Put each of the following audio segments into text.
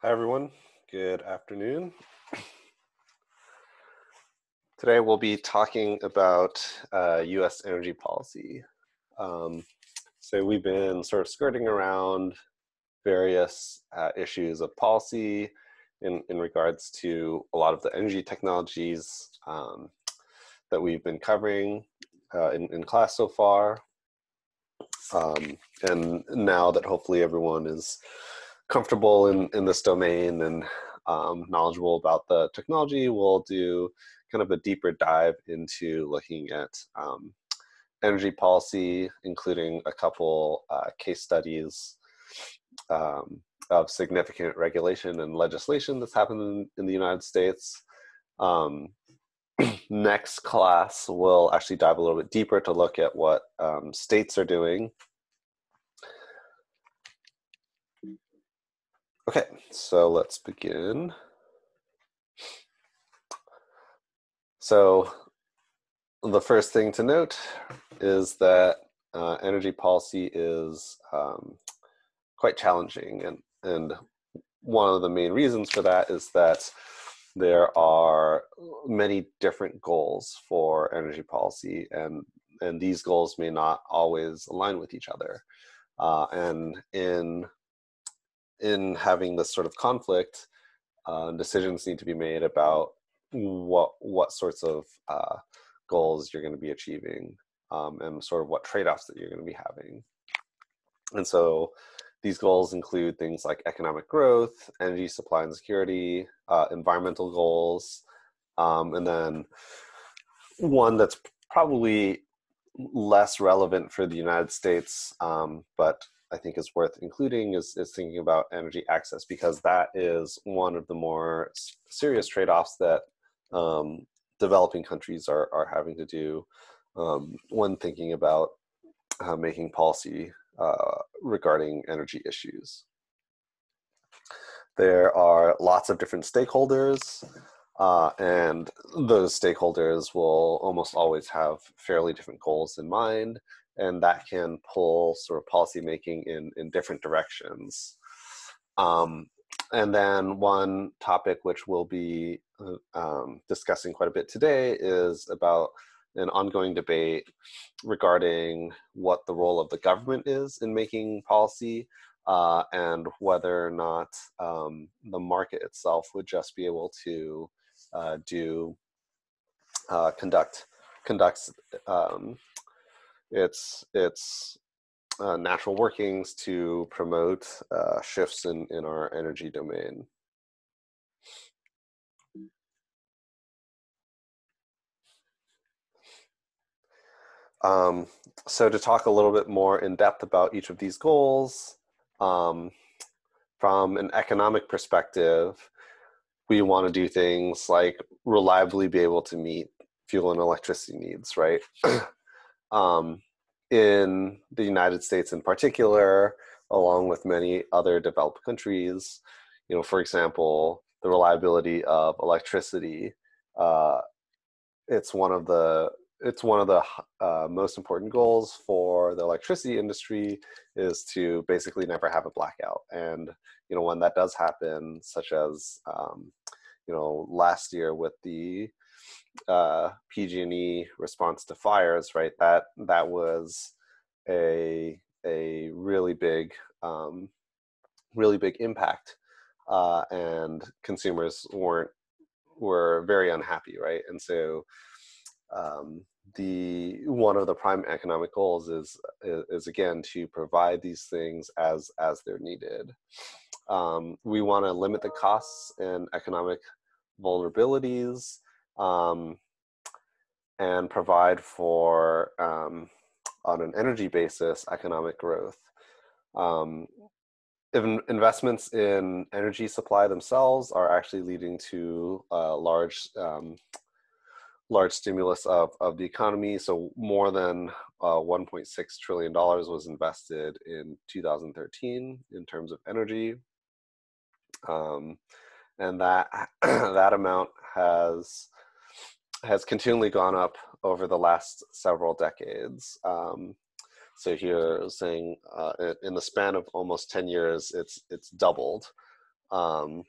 Hi, everyone. Good afternoon. Today we'll be talking about U.S. energy policy. So we've been sort of skirting around various issues of policy in regards to a lot of the energy technologies that we've been covering in class so far. And now that hopefully everyone is comfortable in this domain and knowledgeable about the technology, we'll do kind of a deeper dive into looking at energy policy, including a couple case studies of significant regulation and legislation that's happened in the United States. Next class, we'll actually dive a little bit deeper to look at what states are doing. Okay, so let's begin. So the first thing to note is that energy policy is quite challenging, and one of the main reasons for that is that there are many different goals for energy policy, and these goals may not always align with each other. And in having this sort of conflict, decisions need to be made about what sorts of goals you're going to be achieving, and sort of what trade-offs that you're going to be having. And so these goals include things like economic growth, energy supply and security, environmental goals, and then one that's probably less relevant for the United States, but I think is worth including is thinking about energy access, because that is one of the more serious trade-offs that developing countries are having to do when thinking about making policy regarding energy issues. There are lots of different stakeholders, and those stakeholders will almost always have fairly different goals in mind, and that can pull sort of policy making in different directions. And then one topic which we'll be discussing quite a bit today is about an ongoing debate regarding what the role of the government is in making policy, and whether or not the market itself would just be able to conduct its natural workings to promote shifts in our energy domain. So to talk a little bit more in depth about each of these goals, from an economic perspective, we want to do things like reliably be able to meet fuel and electricity needs, right? In the United States in particular, along with many other developed countries, for example, the reliability of electricity, it's one of the most important goals for the electricity industry is to basically never have a blackout. And when that does happen, such as last year with the PG&E response to fires, right? That was a really big impact, and consumers were very unhappy, right? And so one of the prime economic goals is again to provide these things as they're needed. We want to limit the costs and economic vulnerabilities, and provide for, on an energy basis, economic growth. Investments in energy supply themselves are actually leading to large stimulus of the economy. So more than $1.6 trillion was invested in 2013 in terms of energy. And that that amount has continually gone up over the last several decades. So here saying in the span of almost 10 years, it's doubled. And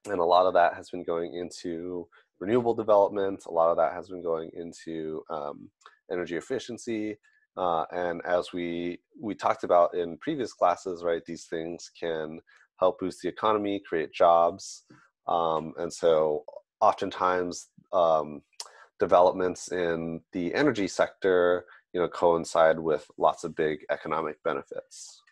a lot of that has been going into renewable development. A lot of that has been going into energy efficiency. And as we talked about in previous classes, right, these things can help boost the economy, create jobs. And so oftentimes developments in the energy sector, coincide with lots of big economic benefits.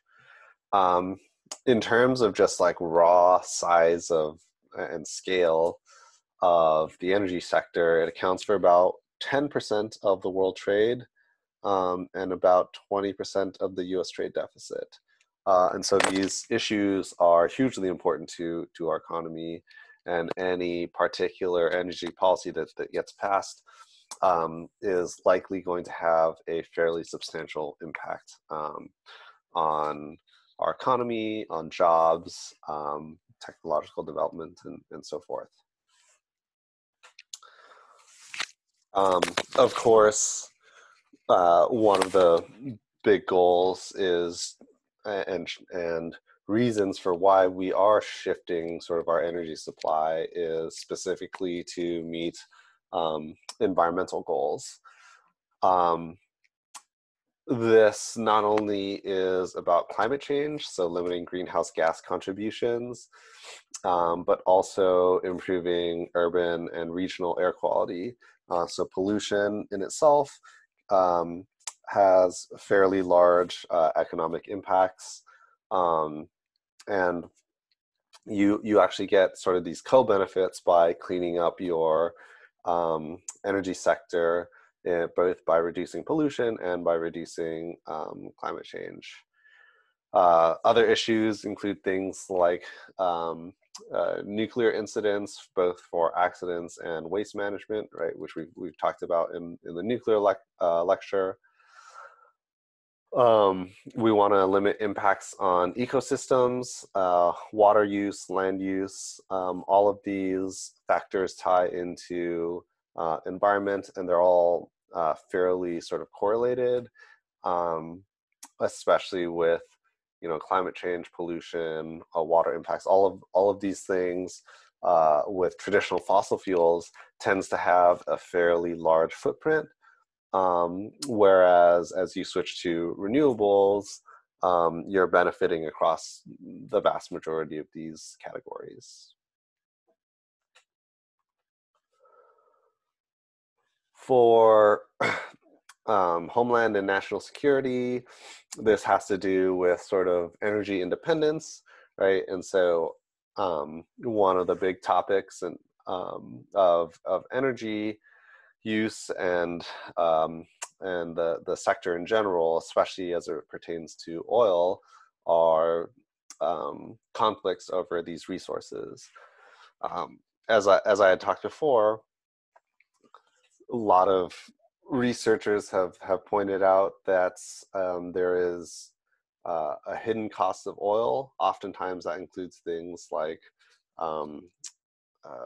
In terms of just like raw size of and scale of the energy sector, it accounts for about 10% of the world trade, and about 20% of the US trade deficit. And so these issues are hugely important to our economy, and any particular energy policy that gets passed is likely going to have a fairly substantial impact on our economy, on jobs, technological development, and so forth. Of course, one of the big goals is, and reasons for why we are shifting sort of our energy supply, is specifically to meet environmental goals. This not only is about climate change, so limiting greenhouse gas contributions, but also improving urban and regional air quality. So pollution in itself has fairly large economic impacts, and you actually get sort of these co-benefits by cleaning up your energy sector, both by reducing pollution and by reducing climate change. Other issues include things like nuclear incidents, both for accidents and waste management, right, which we've talked about in the nuclear lecture. We want to limit impacts on ecosystems, water use, land use. All of these factors tie into environment, and they're all fairly sort of correlated, especially with climate change, pollution, water impacts. All of these things with traditional fossil fuels tends to have a fairly large footprint. Whereas as you switch to renewables, you're benefiting across the vast majority of these categories. For Homeland and national security, this has to do with sort of energy independence, right? And so one of the big topics of energy use and the sector in general, especially as it pertains to oil, are conflicts over these resources. As I had talked before, a lot of researchers have pointed out that there is a hidden cost of oil. Oftentimes that includes things like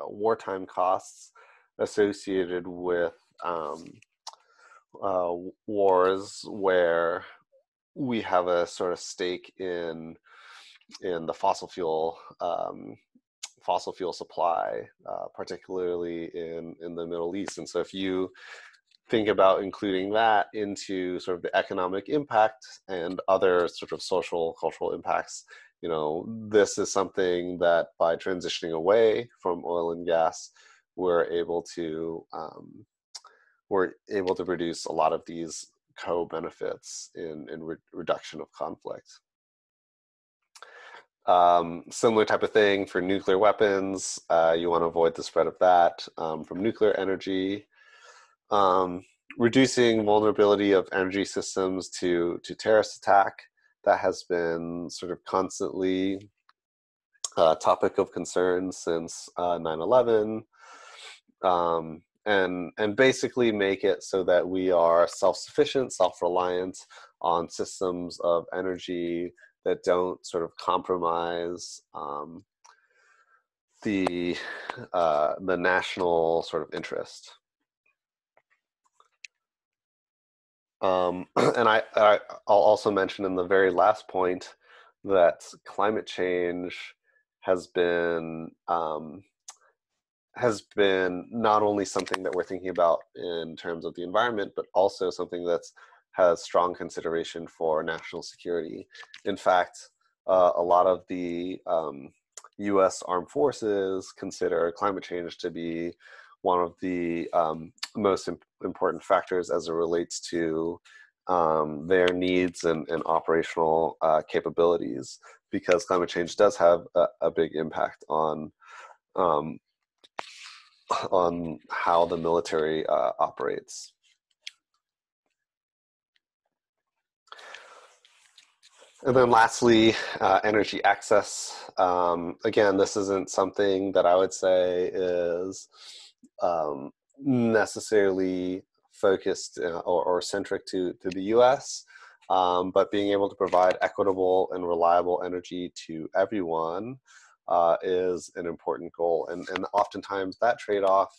wartime costs associated with wars where we have a sort of stake in the fossil fuel supply, particularly in the Middle East. And so if you think about including that into sort of the economic impact and other sort of social, cultural impacts, this is something that by transitioning away from oil and gas, we're able to reduce a lot of these co-benefits in reduction of conflict. Similar type of thing for nuclear weapons. You want to avoid the spread of that from nuclear energy. Reducing vulnerability of energy systems to terrorist attack. That has been sort of constantly a topic of concern since 9/11. And basically make it so that we are self-sufficient, self-reliant on systems of energy that don't sort of compromise the national sort of interest. And I'll also mention in the very last point that climate change has been not only something that we're thinking about in terms of the environment, but also something that's has strong consideration for national security. In fact, a lot of the U.S. armed forces consider climate change to be one of the most important factors as it relates to their needs and operational capabilities, because climate change does have a big impact um, on how the military operates. And then lastly, energy access. Again, this isn't something that I would say is necessarily focused or centric to the US, but being able to provide equitable and reliable energy to everyone is an important goal. And oftentimes that trade-off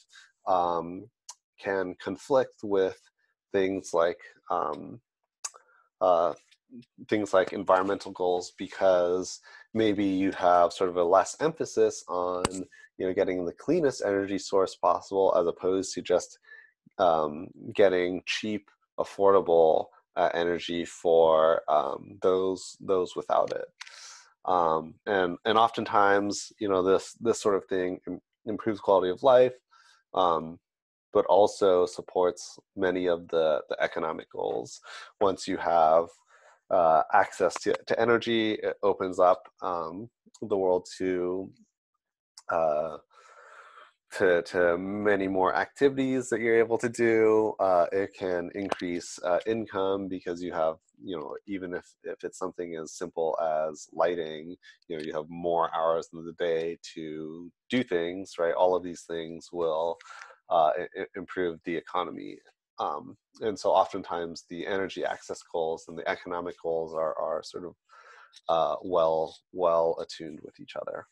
can conflict with things like uh, environmental goals, because maybe you have sort of a less emphasis on getting the cleanest energy source possible, as opposed to just getting cheap, affordable energy for those without it. And oftentimes, this sort of thing improves quality of life, but also supports many of the economic goals. Once you have access to energy, it opens up the world to many more activities that you're able to do. It can increase income, because you have, even if it's something as simple as lighting, you have more hours in the day to do things, right? All of these things will improve the economy. And so oftentimes the energy access goals and the economic goals are sort of well attuned with each other.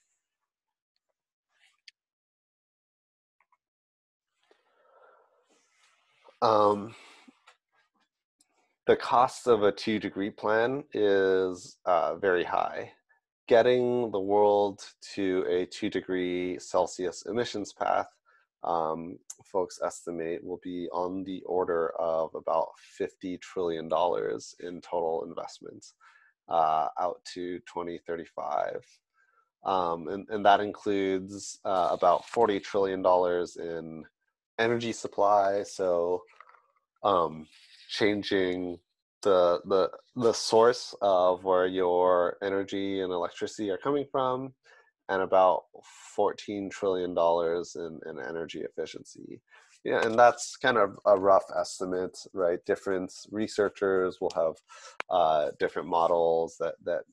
The cost of a 2-degree plan is very high. Getting the world to a 2-degree Celsius emissions path, folks estimate, will be on the order of about $50 trillion in total investments out to 2035. And that includes about $40 trillion in energy supply. So changing the source of where your energy and electricity are coming from, and about $14 trillion in energy efficiency. Yeah, and that's kind of a rough estimate, right? Different researchers will have different models that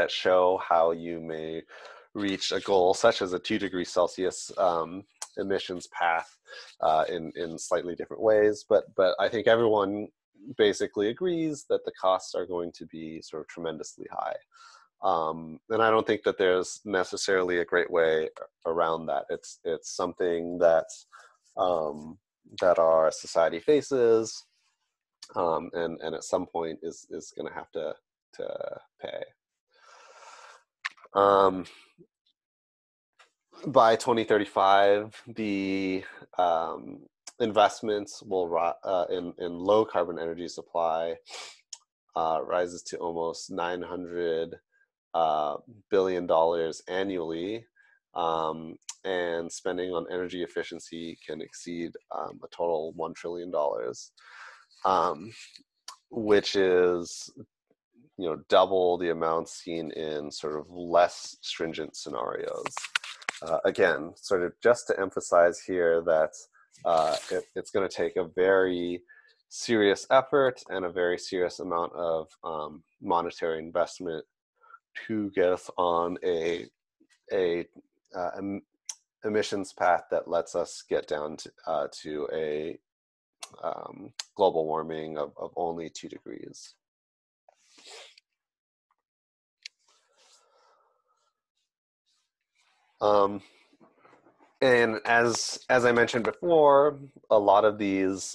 show how you may reach a goal such as a 2-degree Celsius emissions path in slightly different ways. But I think everyone basically agrees that the costs are going to be sort of tremendously high. And I don't think that there's necessarily a great way around that. It's something that our society faces, and at some point is going to have to pay. By 2035, the investments will in low carbon energy supply rises to almost $900 billion annually, and spending on energy efficiency can exceed a total $1 trillion, which is double the amount seen in sort of less stringent scenarios. Again, sort of just to emphasize here that it's going to take a very serious effort and a very serious amount of monetary investment to get us on a emissions path that lets us get down to a global warming of only 2 degrees. And as I mentioned before, a lot of these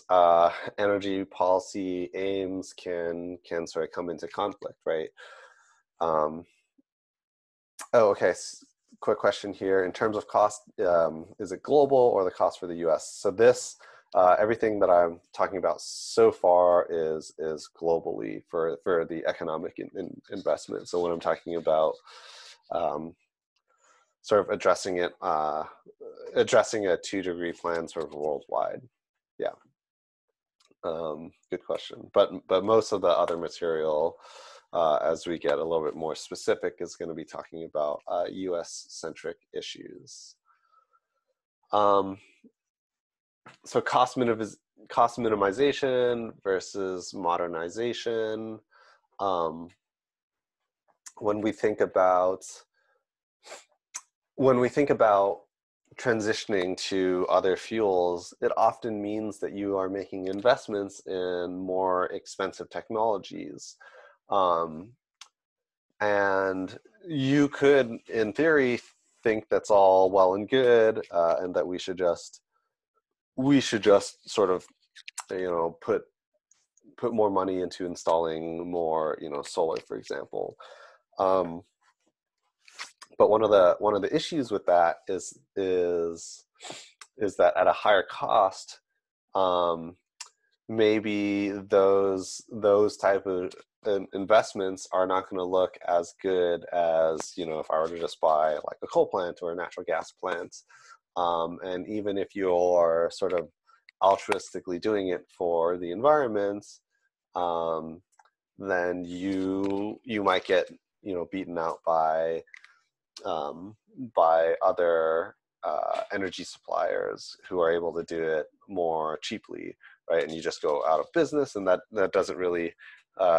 energy policy aims can sort of come into conflict, right? Oh, okay. Quick question here. In terms of cost, is it global or the cost for the U.S.? So this, everything that I'm talking about so far is globally for the economic investment. So when I'm talking about um, sort of addressing it, addressing a 2-degree plan sort of worldwide. Yeah. Good question. But most of the other material, as we get a little bit more specific, is going to be talking about U.S.-centric issues. So cost minimization versus modernization. Um, when we think about transitioning to other fuels, it often means that you are making investments in more expensive technologies. And you could, in theory, think that's all well and good, and that we should just sort of, put more money into installing more, solar, for example. Um, but one of the issues with that is that at a higher cost, um, maybe those type of investments are not going to look as good as, if I were to just buy like a coal plant or a natural gas plant. And even if you're sort of altruistically doing it for the environment, then you might get, beaten out by other energy suppliers who are able to do it more cheaply, right? And you just go out of business, and that doesn't really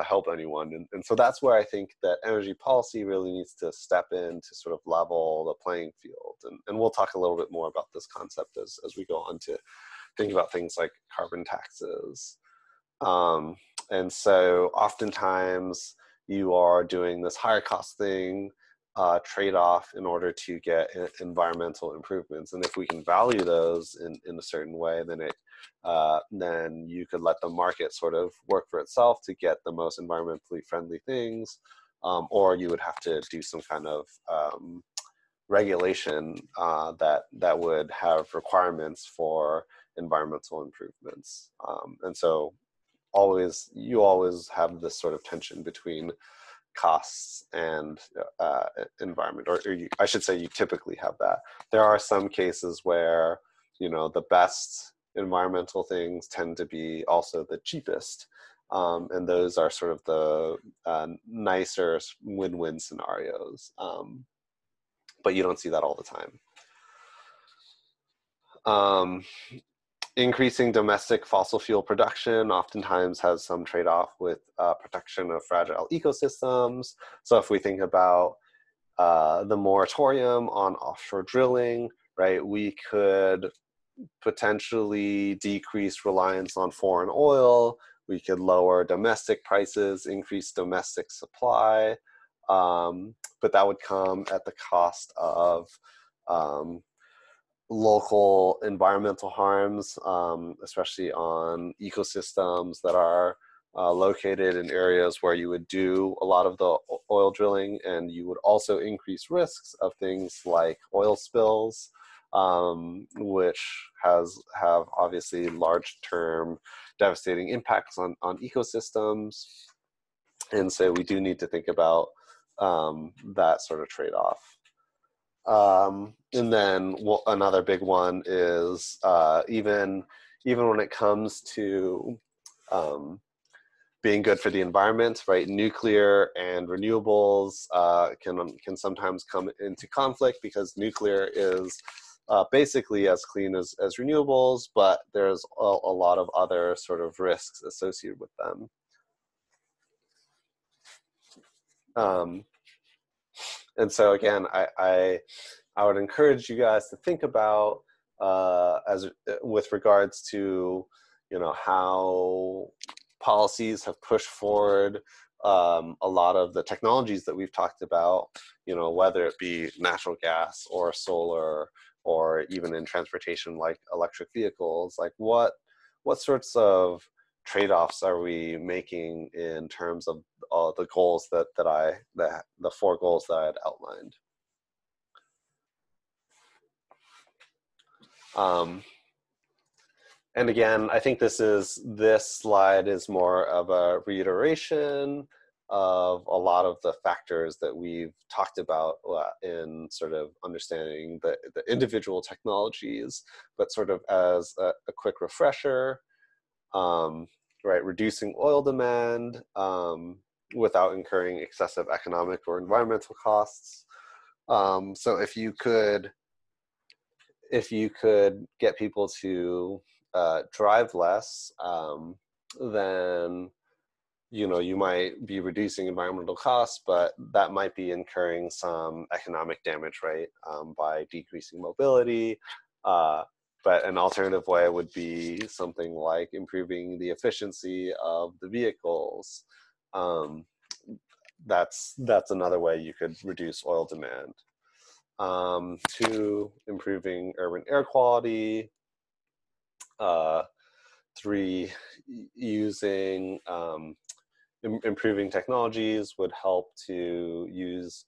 help anyone. And so that's where I think that energy policy really needs to step in to sort of level the playing field. And we'll talk a little bit more about this concept as we go on to think about things like carbon taxes. And so oftentimes you are doing this higher cost thing, trade-off in order to get environmental improvements. And if we can value those in a certain way, then you could let the market sort of work for itself to get the most environmentally friendly things, or you would have to do some kind of regulation that would have requirements for environmental improvements. And so you always have this sort of tension between costs and environment, or I should say you typically have that. There are some cases where, the best environmental things tend to be also the cheapest. And those are sort of the nicer win-win scenarios. But you don't see that all the time. Increasing domestic fossil fuel production oftentimes has some trade-off with protection of fragile ecosystems. So if we think about the moratorium on offshore drilling, right, we could potentially decrease reliance on foreign oil. We could lower domestic prices, increase domestic supply, but that would come at the cost of local environmental harms, especially on ecosystems that are located in areas where you would do a lot of the oil drilling, and you would also increase risks of things like oil spills, which have obviously large-term devastating impacts on ecosystems. And so we do need to think about that sort of trade-off. And then another big one is even when it comes to being good for the environment, right? Nuclear and renewables can sometimes come into conflict, because nuclear is basically as clean as renewables, but there's a lot of other sort of risks associated with them. And so again, I would encourage you guys to think about with regards to, how policies have pushed forward a lot of the technologies that we've talked about, whether it be natural gas or solar, or even in transportation like electric vehicles. Like what sorts of trade-offs are we making in terms of the goals the 4 goals that I had outlined? And again, I think this slide is more of a reiteration of a lot of the factors that we've talked about in sort of understanding the individual technologies, but sort of as a quick refresher, right? Reducing oil demand without incurring excessive economic or environmental costs. So if you could get people to drive less, then you might be reducing environmental costs, but that might be incurring some economic damage, right, by decreasing mobility. But an alternative way would be something like improving the efficiency of the vehicles. That's another way you could reduce oil demand. 2, improving urban air quality. 3, using improving technologies would help to use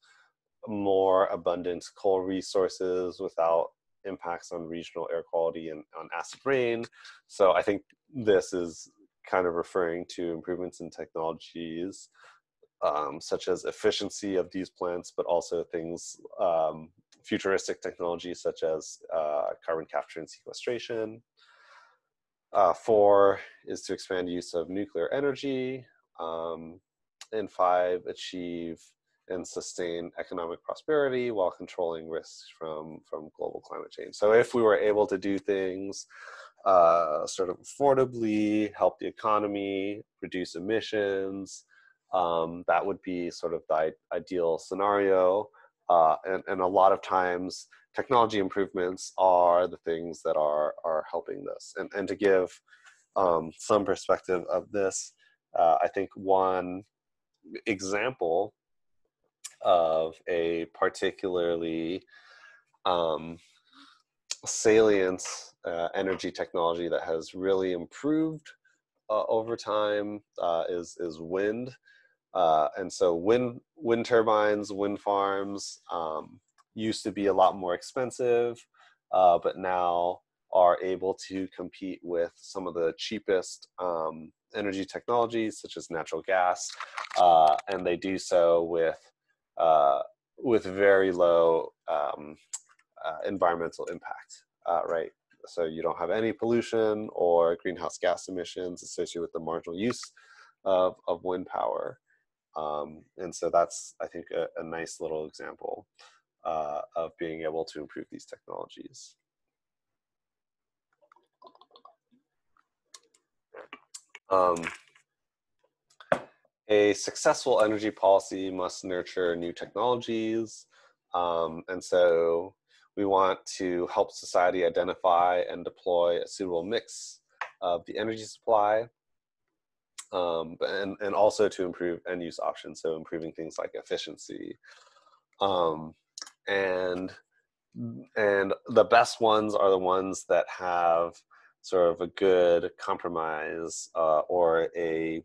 more abundant coal resources without impacts on regional air quality and on acid rain. So I think this is kind of referring to improvements in technologies such as efficiency of these plants, but also things, futuristic technologies such as carbon capture and sequestration. 4 is to expand use of nuclear energy. And 5, achieve and sustain economic prosperity while controlling risks from global climate change. So if we were able to do things sort of affordably, help the economy, reduce emissions, that would be sort of the ideal scenario. And a lot of times, technology improvements are the things that are helping this. And to give some perspective of this, I think one example of a particularly salient energy technology that has really improved over time is wind. And so wind turbines, wind farms used to be a lot more expensive, but now are able to compete with some of the cheapest energy technologies, such as natural gas, and they do so with very low environmental impact, right? So you don't have any pollution or greenhouse gas emissions associated with the marginal use of wind power. And so that's, I think, a nice little example of being able to improve these technologies. A successful energy policy must nurture new technologies. And so we want to help society identify and deploy a suitable mix of the energy supply, and also to improve end use options, so improving things like efficiency. And the best ones are the ones that have sort of a good compromise or a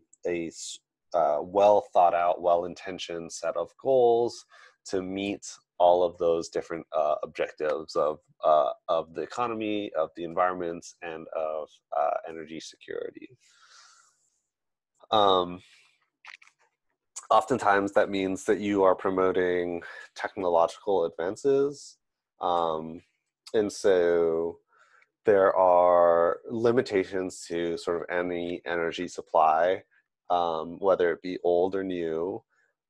well thought out, well intentioned set of goals to meet all of those different objectives of the economy, of the environment, and of energy security. Oftentimes that means that you are promoting technological advances. And so there are limitations to sort of any energy supply, whether it be old or new.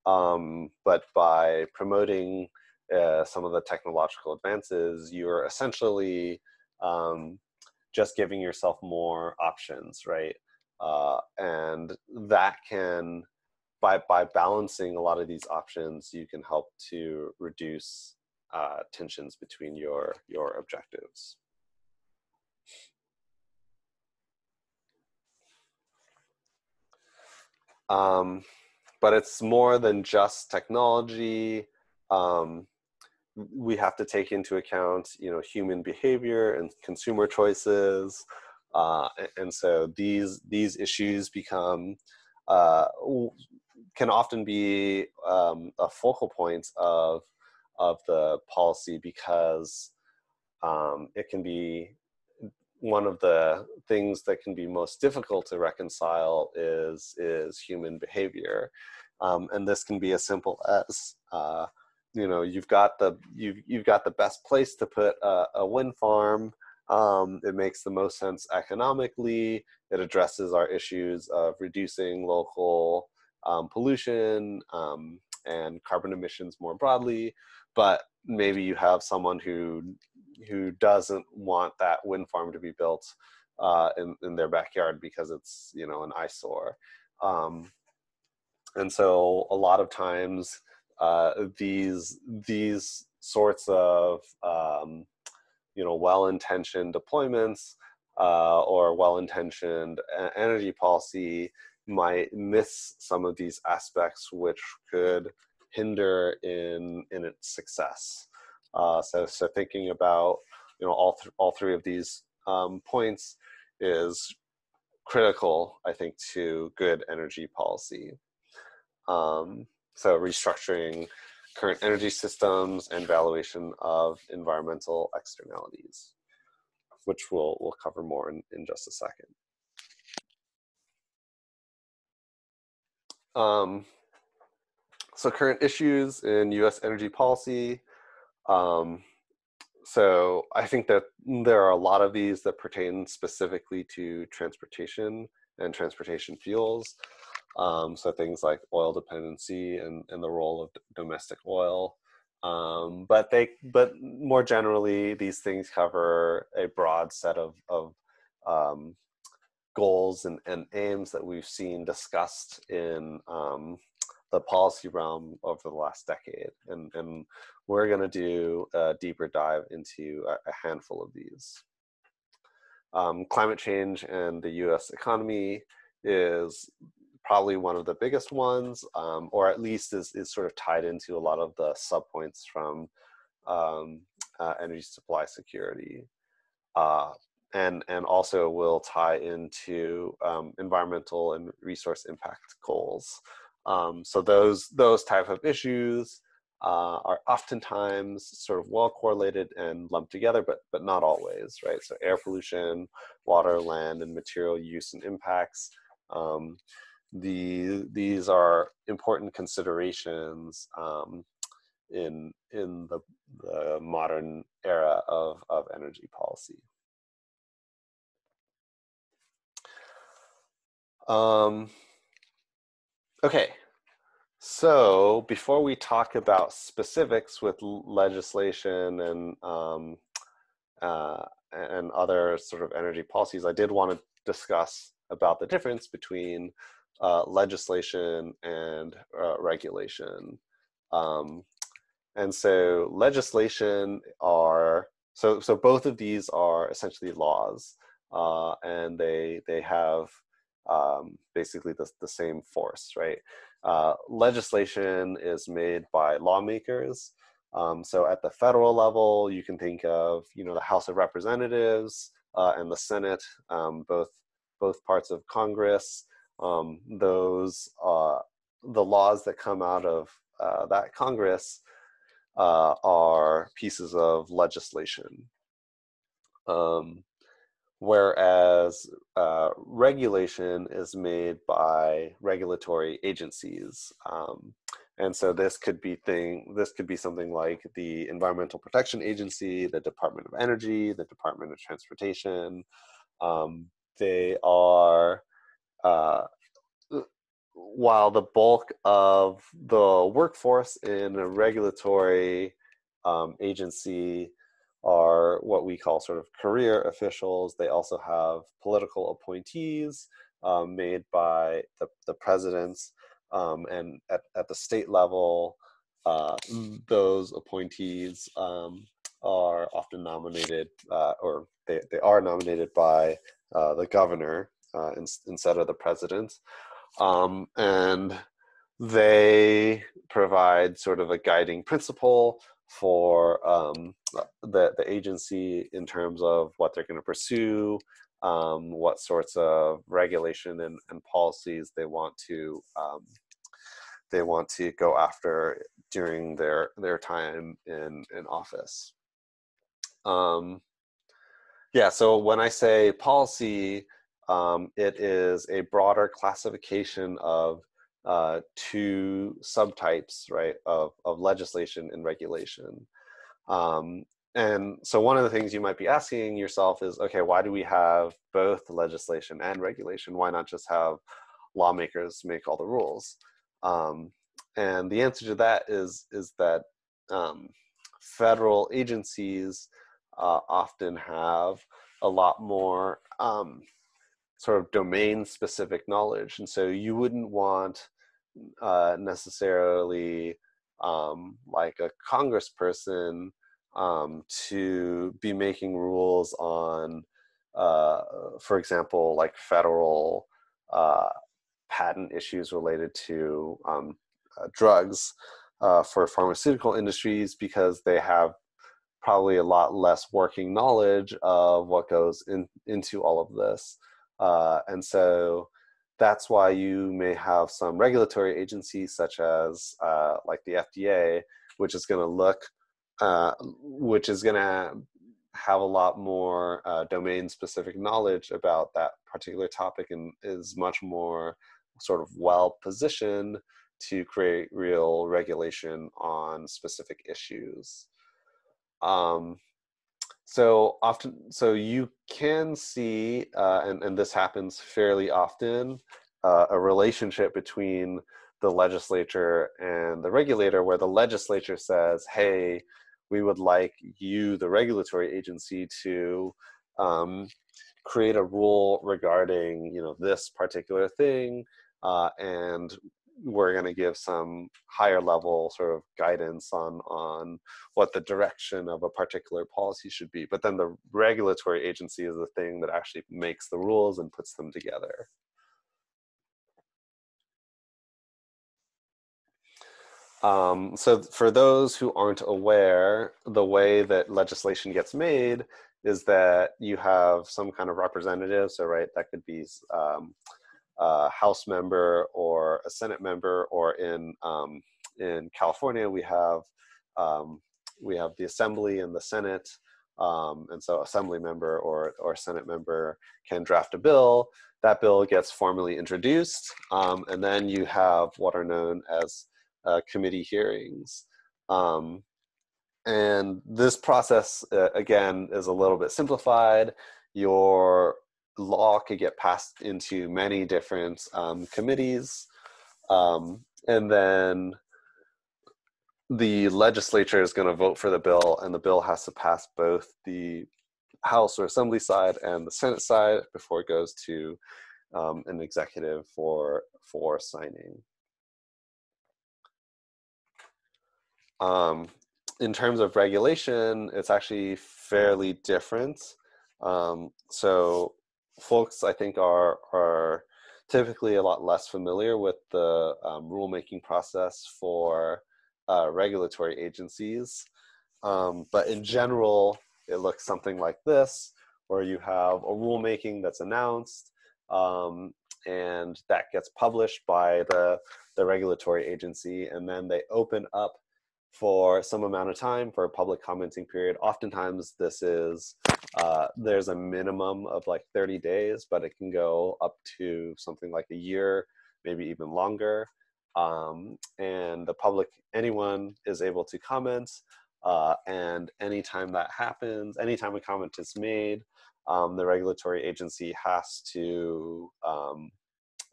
But by promoting some of the technological advances, you're essentially just giving yourself more options, right? And that can, by balancing a lot of these options, you can help to reduce tensions between your objectives. But it's more than just technology. We have to take into account, human behavior and consumer choices, and so these issues become can often be a focal point of the policy, because It can be one of the things that can be most difficult to reconcile is human behavior, and this can be as simple as you've got the best place to put a wind farm. It makes the most sense economically. It addresses our issues of reducing local pollution and carbon emissions more broadly, but maybe you have someone who doesn't want that wind farm to be built in their backyard because it's an eyesore. And so a lot of times these sorts of well-intentioned deployments or well-intentioned energy policy might miss some of these aspects, which could hinder in its success. So thinking about all three of these points is critical, I think, to good energy policy. So restructuring current energy systems and valuation of environmental externalities, which we'll cover more in just a second. So current issues in U.S. energy policy. So I think that there are a lot of these that pertain specifically to transportation and transportation fuels. So things like oil dependency and the role of domestic oil. But more generally, these things cover a broad set of goals and aims that we've seen discussed in the policy realm over the last decade. And we're going to do a deeper dive into a handful of these. Climate change and the US economy is probably one of the biggest ones, or at least is sort of tied into a lot of the subpoints from energy supply security. And also will tie into environmental and resource impact goals. So those type of issues are oftentimes sort of well correlated and lumped together, but not always, right? So air pollution, water, land, and material use and impacts. These are important considerations in the modern era of energy policy. Okay, so before we talk about specifics with legislation and other sort of energy policies, I did want to discuss about the difference between legislation and regulation. And so legislation so both of these are essentially laws, and they have basically the same force, right? Legislation is made by lawmakers. So at the federal level, you can think of the House of Representatives and the Senate, both parts of Congress. Those the laws that come out of that Congress are pieces of legislation. Whereas regulation is made by regulatory agencies. And so this could be something like the Environmental Protection Agency, the Department of Energy, the Department of Transportation. They are, while the bulk of the workforce in a regulatory agency are what we call sort of career officials, they also have political appointees made by the presidents. And at the state level, those appointees are often nominated, or they are nominated by the governor instead of the president. And they provide sort of a guiding principle for the agency in terms of what they're going to pursue, what sorts of regulation and policies they want to go after during their time in office. Um, yeah, so when I say policy, it is a broader classification of two subtypes, right, of legislation and regulation. Um, and so one of the things you might be asking yourself is, okay, why do we have both legislation and regulation? Why not just have lawmakers make all the rules? And the answer to that is that federal agencies often have a lot more sort of domain-specific knowledge, and so you wouldn't want necessarily like a congressperson to be making rules on, for example, like federal uh, patent issues related to drugs for pharmaceutical industries, because they have probably a lot less working knowledge of what goes into all of this. And so that's why you may have some regulatory agencies such as like the FDA, which is going to look, which is going to have a lot more domain-specific knowledge about that particular topic, and is much more sort of well-positioned to create real regulation on specific issues. So you can see, and this happens fairly often, a relationship between the legislature and the regulator, where the legislature says, hey, we would like you, the regulatory agency, to create a rule regarding, this particular thing, and we're going to give some higher level sort of guidance on what the direction of a particular policy should be. But then the regulatory agency is the thing that actually makes the rules and puts them together. So for those who aren't aware, the way that legislation gets made is that you have some kind of representative. So, right, that could be a House member or a Senate member, or in California we have the Assembly and the Senate, and so Assembly member or Senate member can draft a bill. That bill gets formally introduced, and then you have what are known as committee hearings. And this process, again, is a little bit simplified. Your law could get passed into many different committees, and then the legislature is going to vote for the bill, and the bill has to pass both the House or Assembly side and the Senate side before it goes to an executive for signing. In terms of regulation, it's actually fairly different. So folks, I think, are typically a lot less familiar with the rulemaking process for regulatory agencies. But in general, it looks something like this, where you have a rulemaking that's announced, and that gets published by the regulatory agency, and then they open up for some amount of time for a public commenting period. Oftentimes this is, there's a minimum of like 30 days, but it can go up to something like a year, maybe even longer. And the public, anyone is able to comment, and anytime that happens, anytime a comment is made, the regulatory agency has to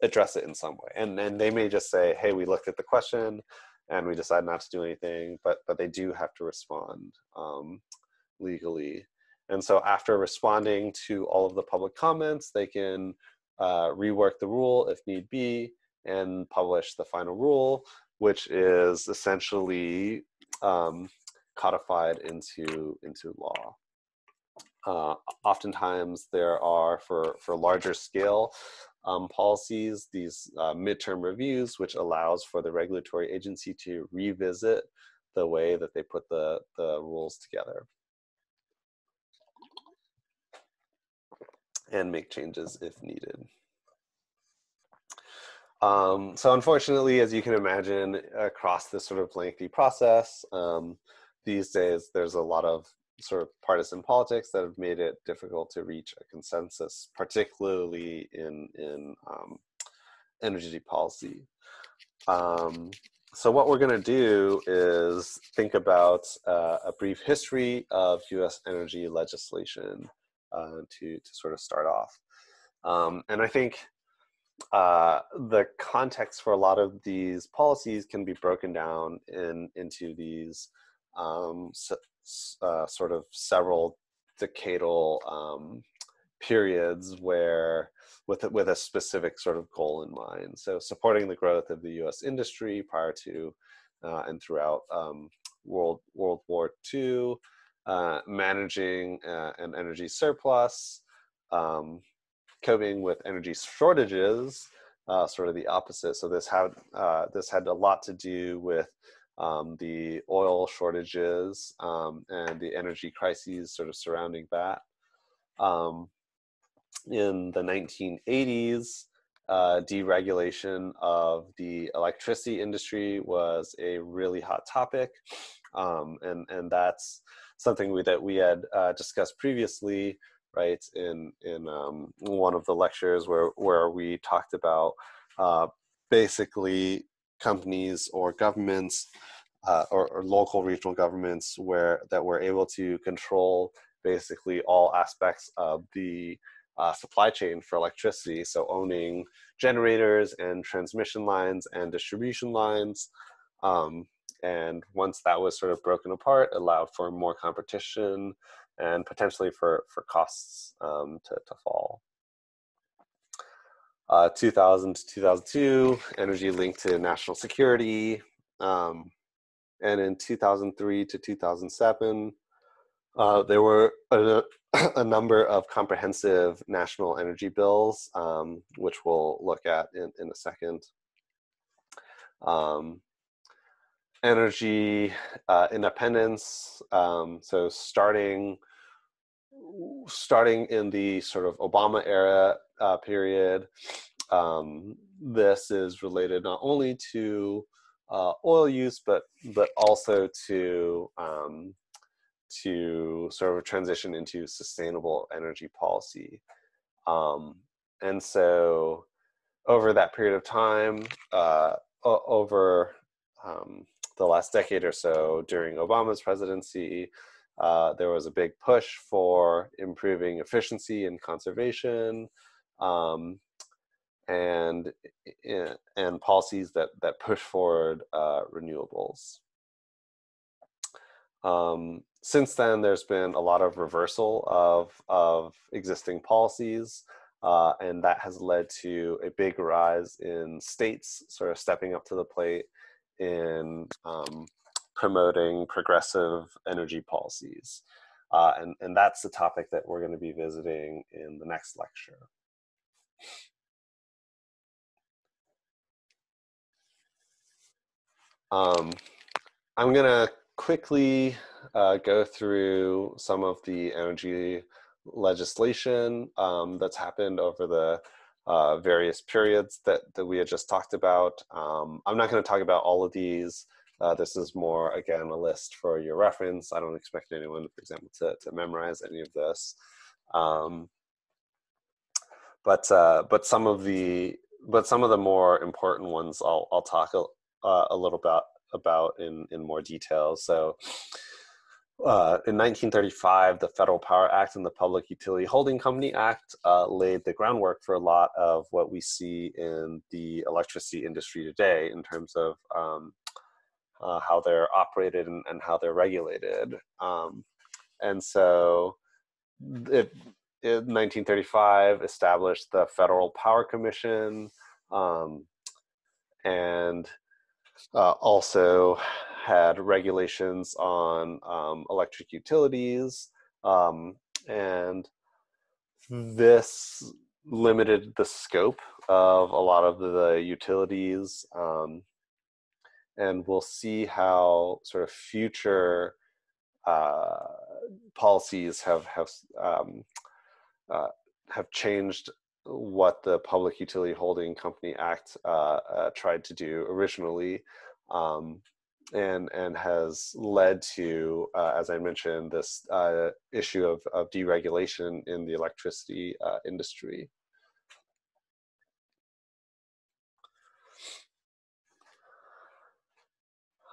address it in some way. And they may just say, hey, we looked at the question and we decide not to do anything, but they do have to respond legally. And so after responding to all of the public comments, they can rework the rule if need be and publish the final rule, which is essentially codified into law. Oftentimes there are, for larger scale policies, these midterm reviews, which allows for the regulatory agency to revisit the way that they put the rules together and make changes if needed. So unfortunately, as you can imagine, across this sort of lengthy process, these days there's a lot of sort of partisan politics that have made it difficult to reach a consensus, particularly in energy policy. So what we're going to do is think about a brief history of U.S. energy legislation to sort of start off. And I think the context for a lot of these policies can be broken down into these sort of several decadal periods where with a specific sort of goal in mind. So supporting the growth of the U.S. industry prior to and throughout World War II, managing an energy surplus, coping with energy shortages, sort of the opposite. So this had a lot to do with the oil shortages and the energy crises sort of surrounding that. In the 1980s, deregulation of the electricity industry was a really hot topic, and that's something that we had discussed previously, right? In one of the lectures where we talked about basically companies or governments or local regional governments that were able to control basically all aspects of the supply chain for electricity, so owning generators and transmission lines and distribution lines. And once that was sort of broken apart, allowed for more competition and potentially for costs to fall. 2000 to 2002, energy linked to national security. And in 2003 to 2007, there were a number of comprehensive national energy bills, which we'll look at in a second. Energy independence, so starting in the sort of Obama era period, this is related not only to oil use, but also to sort of transition into sustainable energy policy. And so over that period of time, over the last decade or so during Obama's presidency, there was a big push for improving efficiency and conservation, and policies that push forward renewables. Since then, there's been a lot of reversal of existing policies, and that has led to a big rise in states sort of stepping up to the plate in promoting progressive energy policies. And that's the topic that we're going to be visiting in the next lecture. I'm going to quickly go through some of the energy legislation that's happened over the various periods that we had just talked about. I'm not going to talk about all of these. This is more, again, a list for your reference. I don't expect anyone, for example, to memorize any of this. But some of the more important ones I'll talk a little about in more detail. So in 1935, the Federal Power Act and the Public Utility Holding Company Act laid the groundwork for a lot of what we see in the electricity industry today in terms of how they're operated and how they're regulated. And so it, in 1935 established the Federal Power Commission, and also had regulations on electric utilities, and this limited the scope of a lot of the utilities, and we'll see how sort of future policies have changed what the Public Utility Holding Company Act tried to do originally. and has led to, as I mentioned, this issue of deregulation in the electricity industry.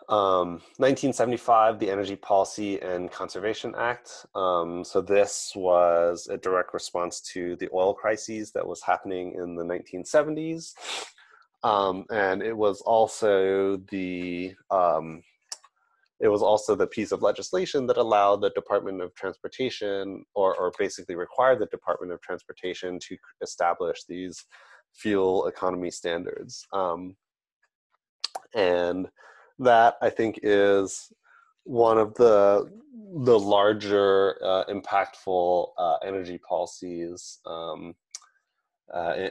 1975, the Energy Policy and Conservation Act. So this was a direct response to the oil crises that was happening in the 1970s. And it was also the piece of legislation that allowed the Department of Transportation, or basically required the Department of Transportation to establish these fuel economy standards. And that, I think, is one of the larger impactful energy policies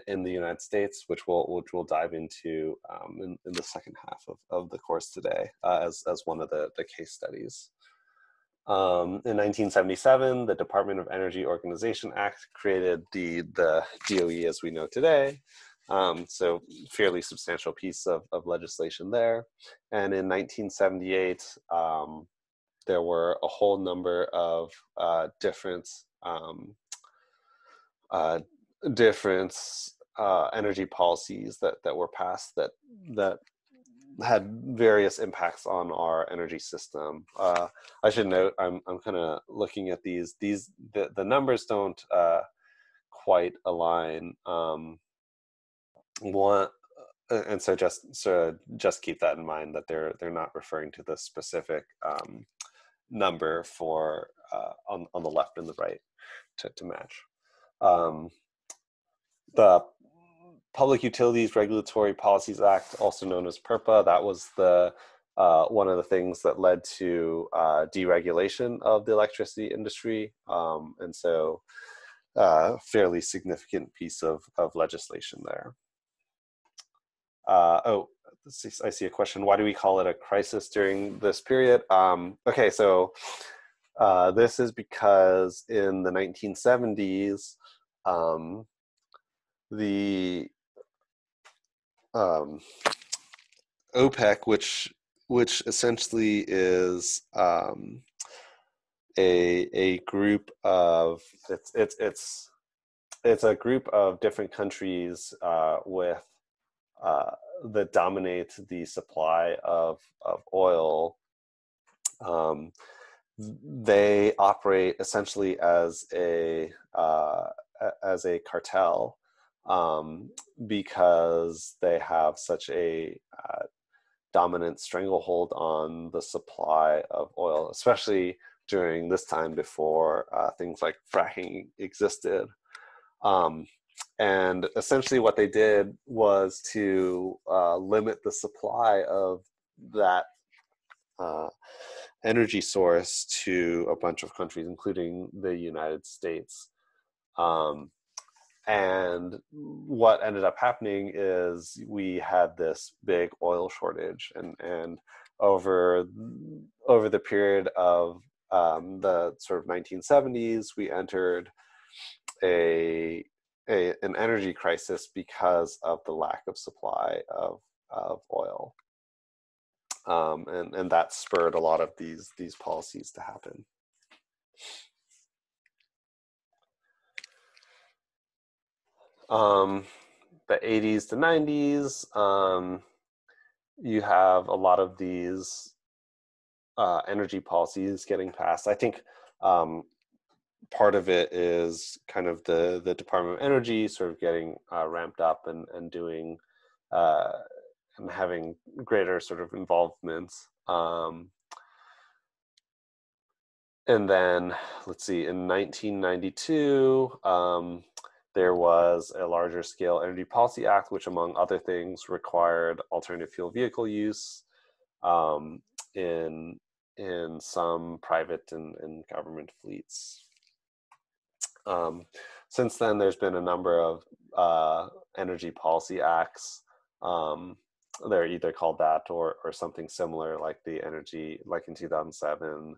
in the United States, which we'll dive into in the second half of the course today as one of the case studies. In 1977, the Department of Energy Organization Act created the DOE as we know today. So fairly substantial piece of legislation there. And in 1978, there were a whole number of different energy policies that were passed that had various impacts on our energy system. I should note, I'm kind of looking at these. The numbers don't quite align. And so just keep that in mind, that they're not referring to the specific number for on the left and the right to match. The Public Utilities Regulatory Policies Act, also known as PURPA, that was the one of the things that led to deregulation of the electricity industry, and so fairly significant piece of legislation there. I see a question. Why do we call it a crisis during this period? Okay, so this is because in the 1970s, the OPEC, which essentially is a group of it's a group of different countries with that dominate the supply of oil. They operate essentially as a cartel, because they have such a dominant stranglehold on the supply of oil, especially during this time before things like fracking existed. And essentially what they did was to limit the supply of that energy source to a bunch of countries, including the United States. And what ended up happening is we had this big oil shortage, and over the period of the sort of 1970s, we entered an energy crisis because of the lack of supply of oil, and that spurred a lot of these policies to happen. The 80s to 90s, you have a lot of these energy policies getting passed. I think part of it is kind of the Department of Energy sort of getting ramped up and doing and having greater sort of involvement. And then, let's see, in 1992, there was a larger scale Energy Policy Act, which among other things required alternative fuel vehicle use in some private and government fleets. Since then, there's been a number of Energy Policy Acts. They're either called that or something similar, like in 2007,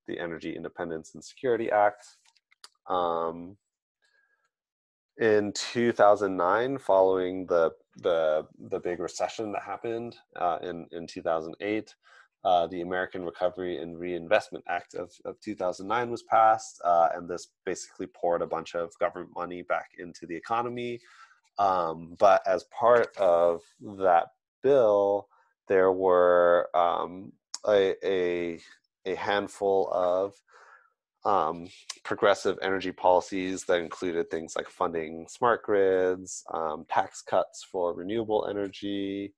the Energy Independence and Security Act. In 2009, following the big recession that happened in 2008, the American Recovery and Reinvestment Act of 2009 was passed, and this basically poured a bunch of government money back into the economy. But as part of that bill, there were a handful of progressive energy policies that included things like funding smart grids, tax cuts for renewable energy,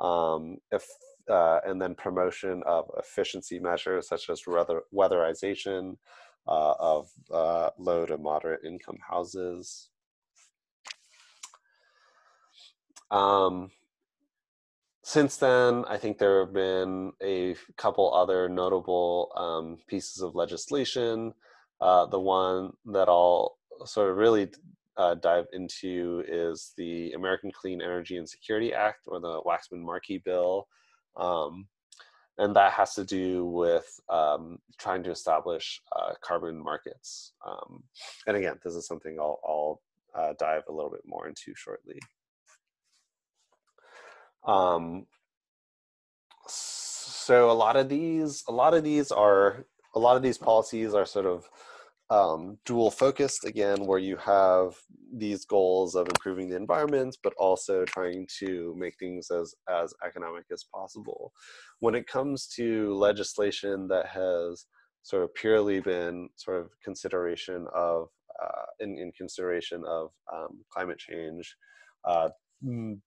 and then promotion of efficiency measures such as weatherization of low to moderate income houses. Since then, I think there have been a couple other notable pieces of legislation. The one that I'll sort of really dive into is the American Clean Energy and Security Act, or the Waxman-Markey bill. And that has to do with trying to establish carbon markets. And again, this is something I'll dive a little bit more into shortly. So a lot of these policies are sort of dual focused, again, where you have these goals of improving the environment, but also trying to make things as economic as possible. When it comes to legislation that has sort of purely been sort of consideration of in consideration of climate change,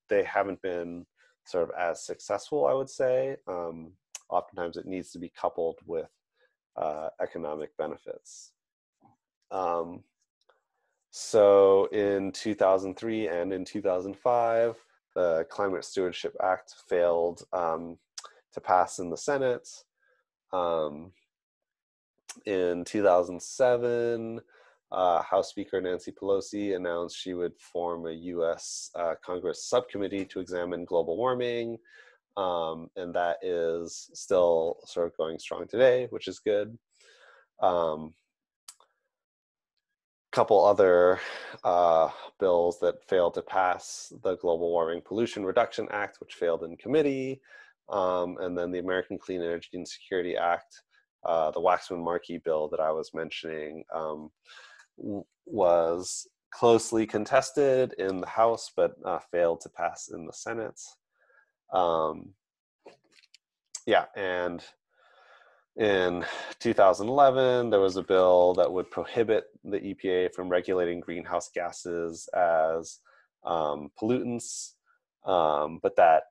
they haven't been sort of as successful, I would say. Oftentimes it needs to be coupled with economic benefits. So in 2003 and in 2005, the Climate Stewardship Act failed to pass in the Senate. In 2007, House Speaker Nancy Pelosi announced she would form a U.S. Congress subcommittee to examine global warming, and that is still sort of going strong today, which is good. Couple other bills that failed to pass: the Global Warming Pollution Reduction Act, which failed in committee, and then the American Clean Energy and Security Act, the Waxman-Markey bill that I was mentioning, was closely contested in the House, but failed to pass in the Senate. And in 2011, there was a bill that would prohibit the EPA from regulating greenhouse gases as pollutants, but that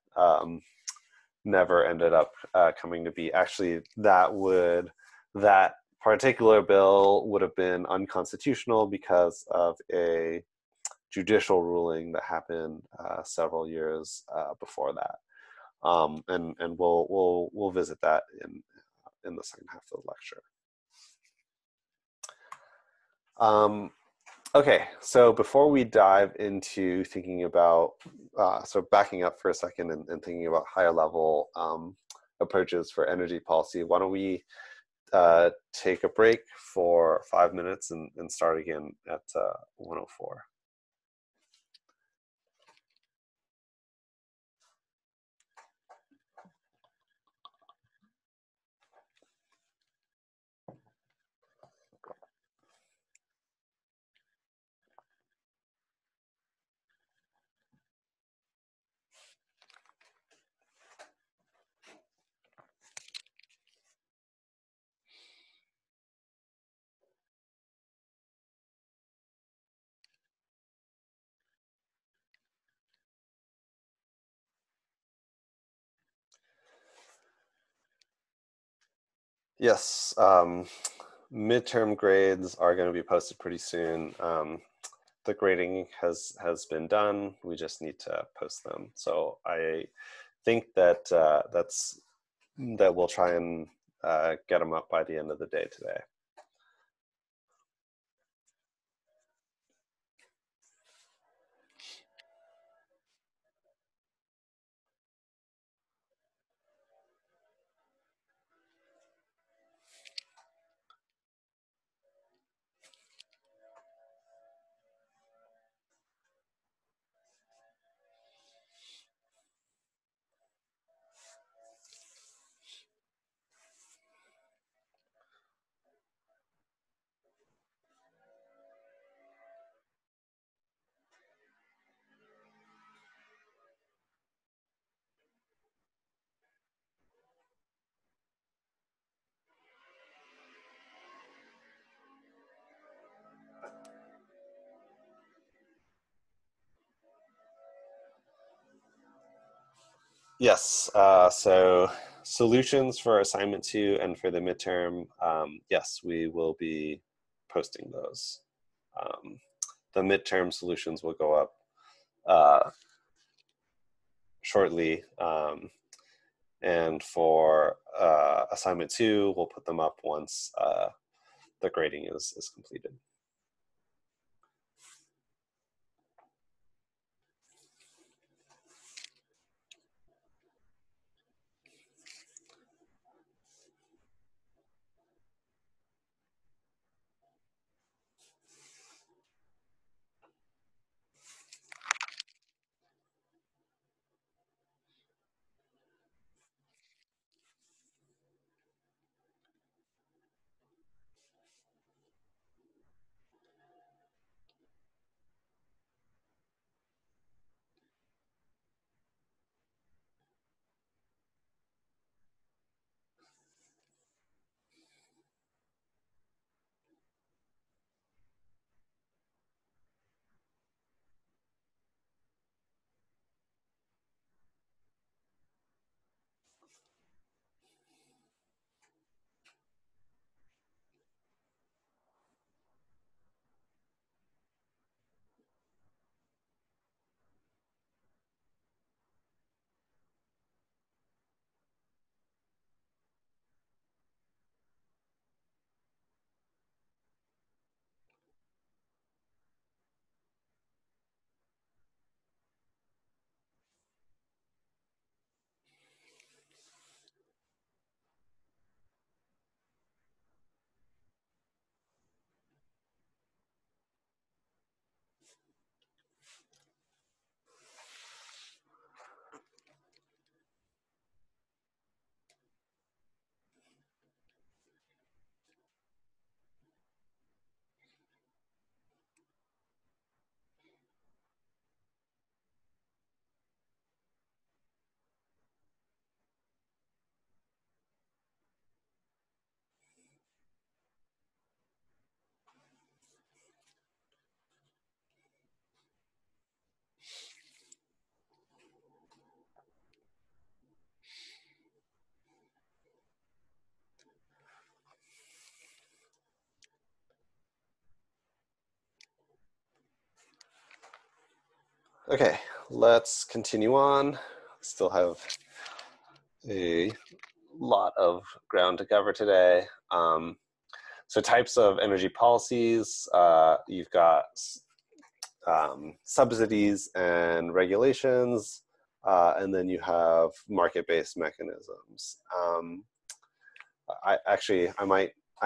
never ended up coming to be. Actually, that particular bill would have been unconstitutional because of a judicial ruling that happened several years before that, and we'll visit that in the second half of the lecture. Okay, so before we dive into thinking about, so backing up for a second and thinking about higher level approaches for energy policy, why don't we take a break for 5 minutes and start again at 1:04. Yes, midterm grades are going to be posted pretty soon. The grading has been done. We just need to post them. So I think that that we'll try and get them up by the end of the day today. Yes. So solutions for assignment 2 and for the midterm, yes, we will be posting those. Um, the midterm solutions will go up shortly. And for assignment 2, we'll put them up once the grading is completed. Okay, let's continue on. Still have a lot of ground to cover today. So types of energy policies, you've got subsidies and regulations, and then you have market-based mechanisms. I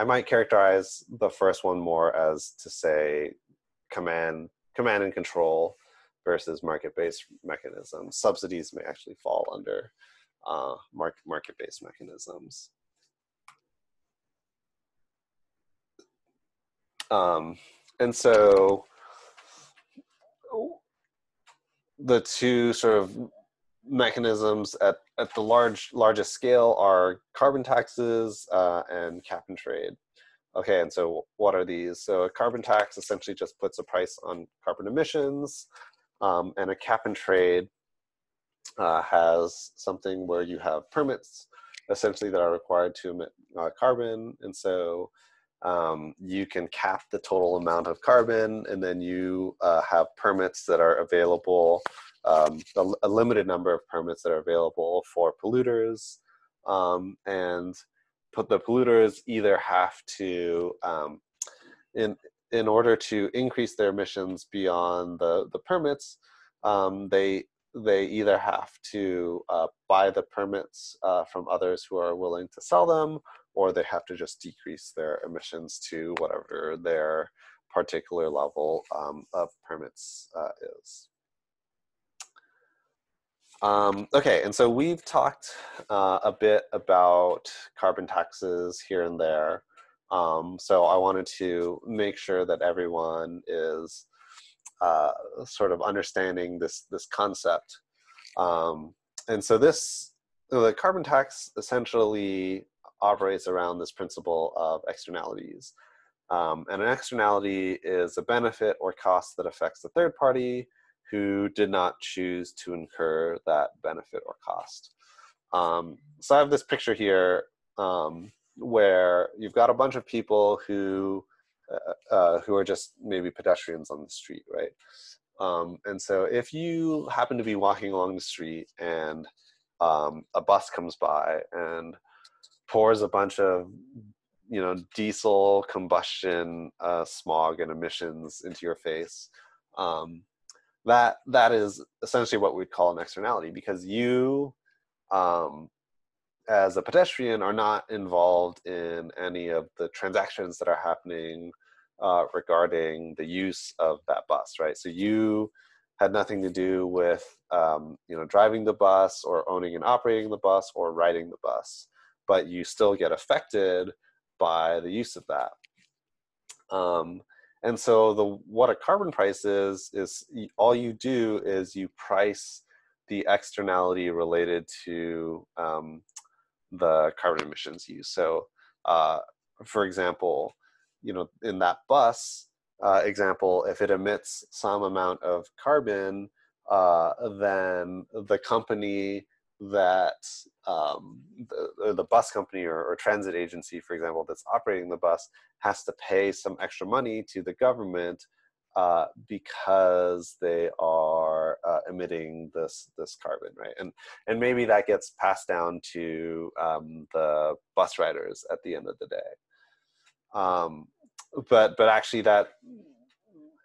might characterize the first one more as to say command and control versus market-based mechanisms. Subsidies may actually fall under market-based mechanisms. And so the two sort of mechanisms at the largest scale are carbon taxes and cap and trade. Okay, and so what are these? So a carbon tax essentially just puts a price on carbon emissions, and a cap and trade has something where you have permits essentially that are required to emit carbon, and so you can cap the total amount of carbon, and then you have permits that are available, a limited number of permits that are available for polluters, and the polluters either have to, in order to increase their emissions beyond the permits, they either have to buy the permits from others who are willing to sell them, or they have to just decrease their emissions to whatever their particular level of permits is. Okay, and so we've talked a bit about carbon taxes here and there. So I wanted to make sure that everyone is sort of understanding this concept. And so the carbon tax essentially operates around this principle of externalities. And an externality is a benefit or cost that affects the third party, who did not choose to incur that benefit or cost. So I have this picture here where you've got a bunch of people who are just maybe pedestrians on the street, right? And so if you happen to be walking along the street and a bus comes by and pours a bunch of diesel combustion smog and emissions into your face, that is essentially what we'd call an externality, because you as a pedestrian are not involved in any of the transactions that are happening regarding the use of that bus, right? So you had nothing to do with driving the bus or owning and operating the bus or riding the bus, but you still get affected by the use of that. And so what a carbon price is all you do is you price the externality related to the carbon emissions used. So, for example, in that bus example, if it emits some amount of carbon, then the company that the bus company or transit agency, for example, that's operating the bus has to pay some extra money to the government because they are emitting this carbon, right? And maybe that gets passed down to the bus riders at the end of the day. But actually, that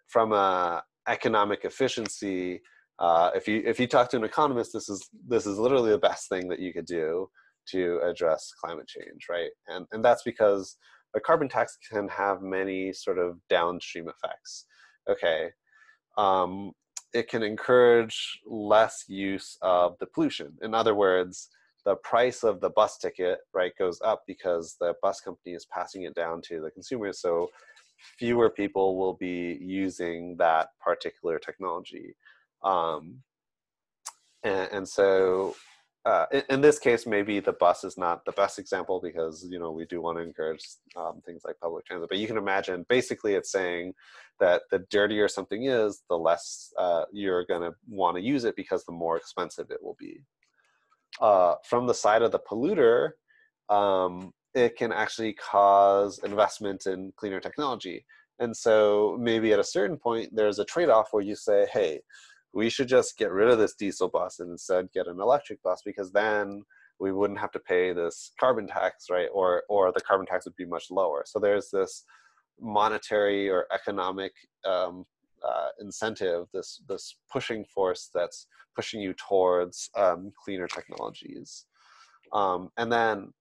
from a economic efficiency, if you talk to an economist, this is literally the best thing that you could do to address climate change, right? And that's because a carbon tax can have many sort of downstream effects. Okay, it can encourage less use of the pollution. In other words, the price of the bus ticket, right, goes up because the bus company is passing it down to the consumers. So fewer people will be using that particular technology. And so in this case, maybe the bus is not the best example because, we do want to encourage things like public transit. But you can imagine, basically it's saying that the dirtier something is, the less you're going to want to use it because the more expensive it will be. From the side of the polluter, it can actually cause investment in cleaner technology. And so maybe at a certain point, there's a trade-off where you say, hey, we should just get rid of this diesel bus and instead get an electric bus, because then we wouldn't have to pay this carbon tax, right? Or the carbon tax would be much lower. So there's this monetary or economic incentive, this pushing force that's pushing you towards cleaner technologies. And then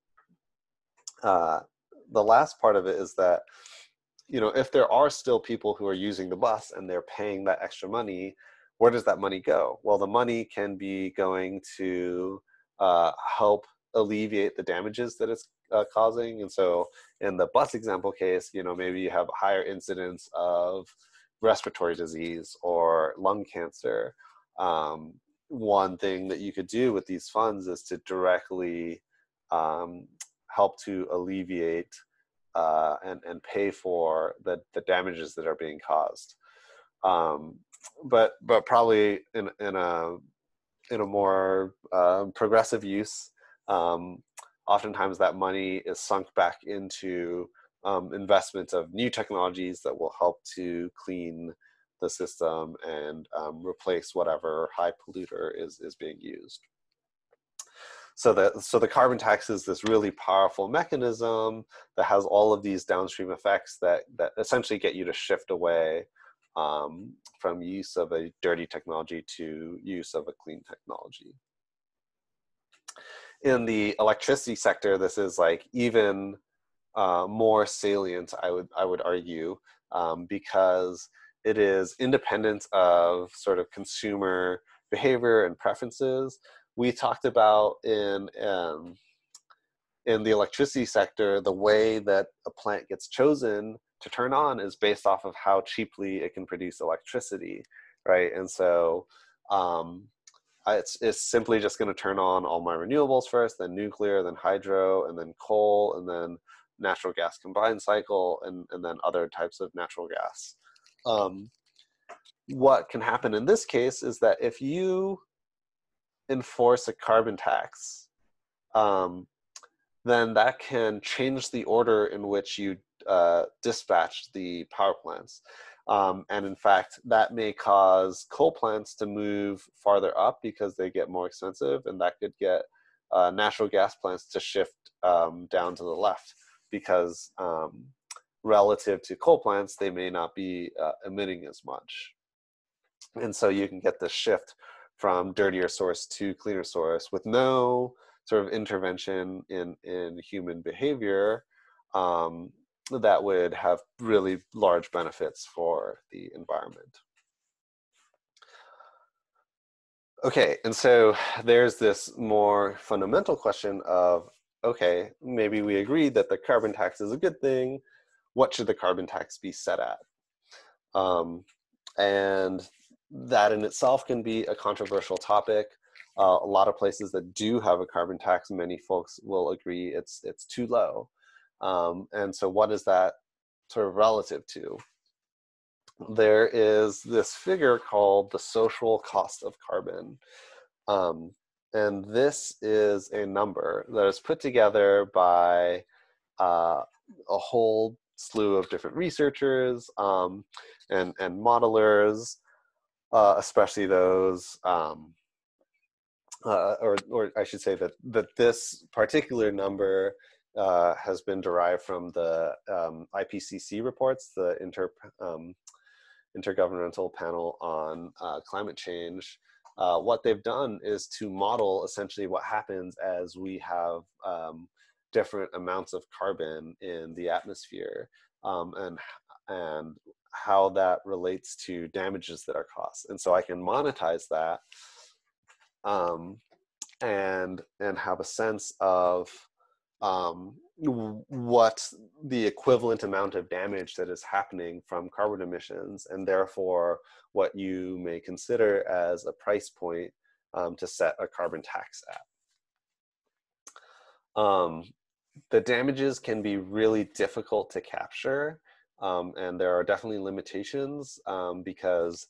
the last part of it is that, if there are still people who are using the bus and they're paying that extra money, where does that money go? Well, the money can be going to help alleviate the damages that it's causing. And so in the bus example case, maybe you have a higher incidence of respiratory disease or lung cancer. One thing that you could do with these funds is to directly help to alleviate and pay for the damages that are being caused. But probably in a more progressive use, oftentimes that money is sunk back into investment of new technologies that will help to clean the system and replace whatever high polluter is being used. So the carbon tax is this really powerful mechanism that has all of these downstream effects that essentially get you to shift away from use of a dirty technology to use of a clean technology. In the electricity sector, this is like even more salient, I would argue, because it is independent of sort of consumer behavior and preferences. We talked about in the electricity sector, the way that a plant gets chosen to turn on is based off of how cheaply it can produce electricity, right? And so it's simply just going to turn on all my renewables first, then nuclear, then hydro, and then coal, and then natural gas combined cycle, and then other types of natural gas. what can happen in this case is that if you enforce a carbon tax, then that can change the order in which you dispatch the power plants. And in fact, that may cause coal plants to move farther up because they get more expensive, and that could get natural gas plants to shift down to the left because relative to coal plants, they may not be emitting as much. And so you can get this shift from dirtier source to cleaner source with no sort of intervention in human behavior that would have really large benefits for the environment. Okay, and so there's this more fundamental question of, okay, maybe we agree that the carbon tax is a good thing. What should the carbon tax be set at? And that in itself can be a controversial topic. A lot of places that do have a carbon tax, many folks will agree it's too low. And so what is that sort of relative to? There is this figure called the social cost of carbon. And this is a number that is put together by a whole slew of different researchers and modelers, especially those, or I should say that this particular number has been derived from the IPCC reports, the Intergovernmental Panel on Climate Change. What they've done is to model essentially what happens as we have different amounts of carbon in the atmosphere, and how that relates to damages that are caused. And so I can monetize that and have a sense of what the equivalent amount of damage that is happening from carbon emissions, and therefore what you may consider as a price point to set a carbon tax at. The damages can be really difficult to capture, and there are definitely limitations because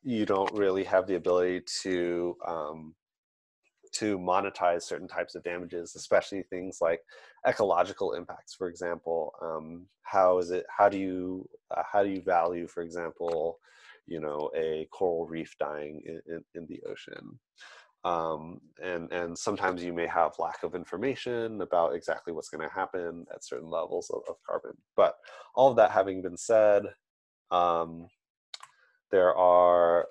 you don't really have the ability to monetize certain types of damages, especially things like ecological impacts. For example, how do you value, for example, a coral reef dying in the ocean? And sometimes you may have lack of information about exactly what's going to happen at certain levels of carbon. But all of that having been said, there are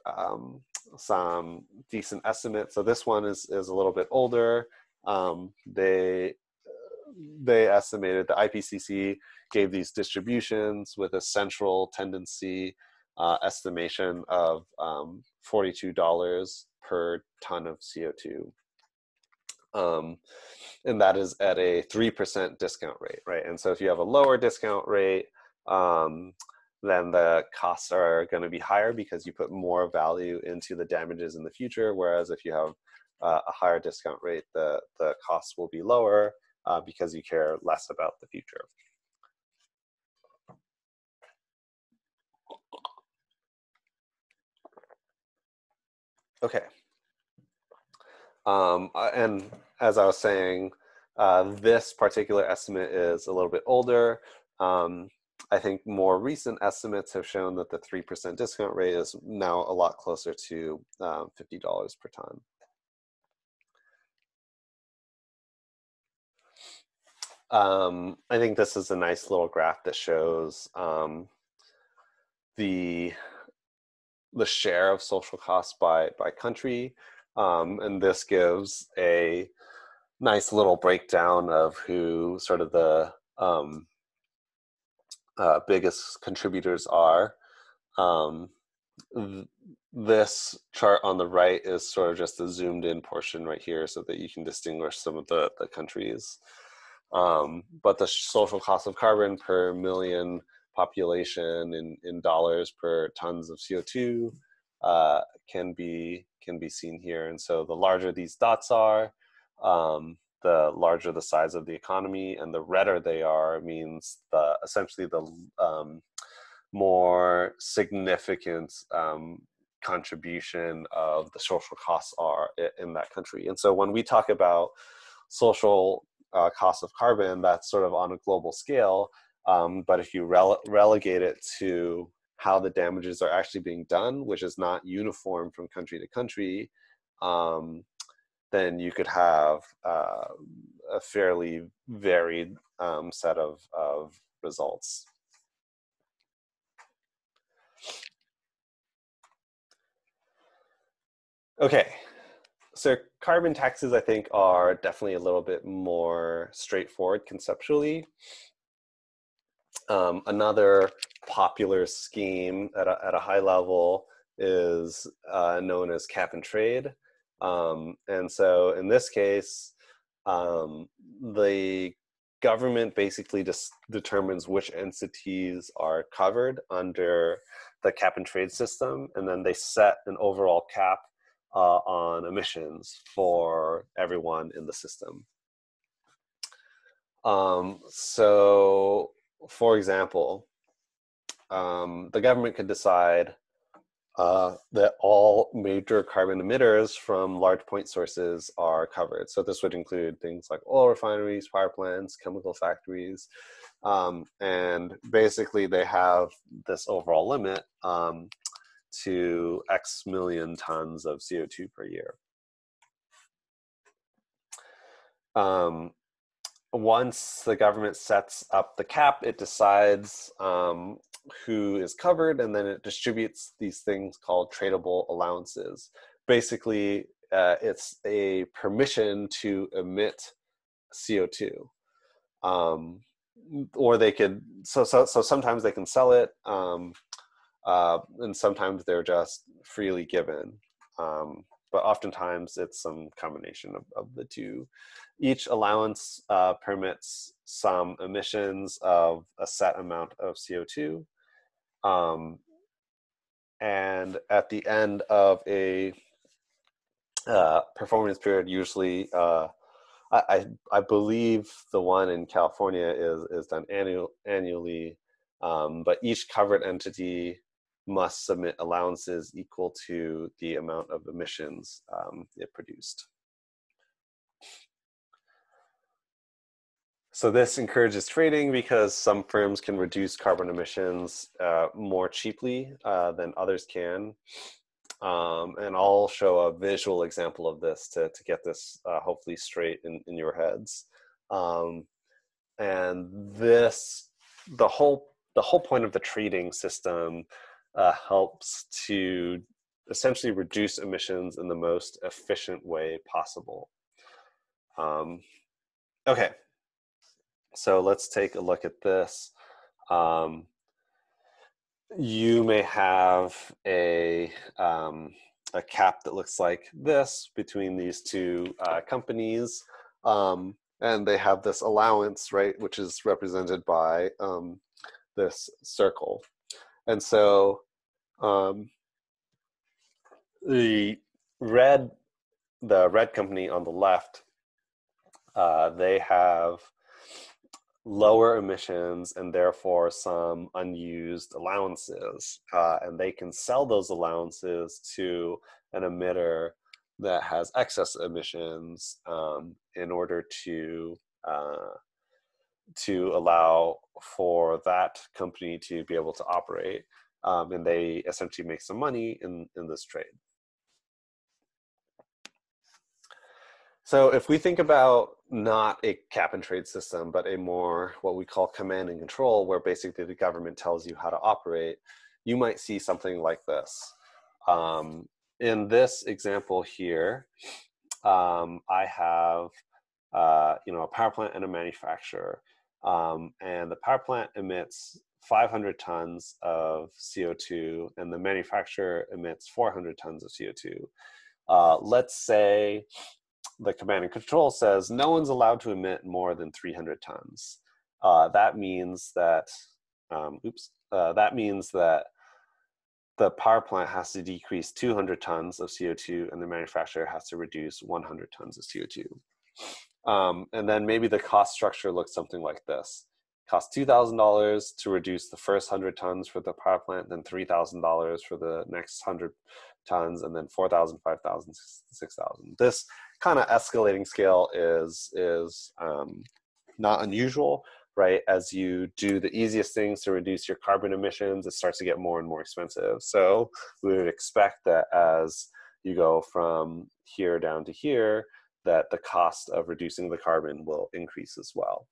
some decent estimates. So this one is a little bit older. They estimated, the IPCC gave these distributions with a central tendency estimation of $42 per ton of CO2. And that is at a 3% discount rate, right? And so if you have a lower discount rate, then the costs are going to be higher because you put more value into the damages in the future. Whereas if you have a higher discount rate, the costs will be lower because you care less about the future. Okay. And as I was saying, this particular estimate is a little bit older. I think more recent estimates have shown that the 3% discount rate is now a lot closer to $50 per ton. I think this is a nice little graph that shows the share of social costs by country. And this gives a nice little breakdown of who sort of the biggest contributors are. This chart on the right is sort of just a zoomed in portion right here so that you can distinguish some of the countries. But the social cost of carbon per million population in dollars per tons of CO2 can be seen here. And so the larger these dots are, the larger the size of the economy, and the redder they are means essentially more significant contribution of the social costs are in that country. And so when we talk about social costs of carbon, that's sort of on a global scale. But if you relegate it to how the damages are actually being done, which is not uniform from country to country, then you could have a fairly varied set of results. Okay, so carbon taxes, I think, are definitely a little bit more straightforward conceptually. Another popular scheme at a high level is known as cap and trade. And so in this case, the government basically just determines which entities are covered under the cap and trade system, and then they set an overall cap on emissions for everyone in the system. So, for example, the government could decide that all major carbon emitters from large point sources are covered. So this would include things like oil refineries, power plants, chemical factories, and basically they have this overall limit to X million tons of CO2 per year. Once the government sets up the cap, it decides who is covered, and then it distributes these things called tradable allowances. Basically, it's a permission to emit CO2. Or they could, so sometimes they can sell it, and sometimes they're just freely given. But oftentimes it's some combination of the two. Each allowance permits some emissions of a set amount of CO2. And at the end of a performance period, usually, I believe the one in California is done annually, but each covered entity must submit allowances equal to the amount of emissions it produced. So this encourages trading because some firms can reduce carbon emissions more cheaply than others can. And I'll show a visual example of this to get this hopefully straight in your heads. And this, the whole point of the trading system helps to essentially reduce emissions in the most efficient way possible. Okay, so let's take a look at this. You may have a cap that looks like this between these two companies, and they have this allowance, right, which is represented by this circle. And so the red company on the left, they have lower emissions and therefore some unused allowances, and they can sell those allowances to an emitter that has excess emissions in order to allow for that company to be able to operate, and they essentially make some money in this trade. So if we think about not a cap and trade system, but a more what we call command and control, where basically the government tells you how to operate, you might see something like this. In this example here, I have a power plant and a manufacturer, and the power plant emits 500 tons of CO2, and the manufacturer emits 400 tons of CO2. Let's say the command and control says no one's allowed to emit more than 300 tons. That means that the power plant has to decrease 200 tons of CO2, and the manufacturer has to reduce 100 tons of CO2. And then maybe the cost structure looks something like this. costs $2,000 to reduce the first 100 tons for the power plant, then $3,000 for the next 100 tons, and then 4,000, 5,000, 6,000. This kind of escalating scale is not unusual, right? As you do the easiest things to reduce your carbon emissions, it starts to get more and more expensive. So we would expect that as you go from here down to here, that the cost of reducing the carbon will increase as well.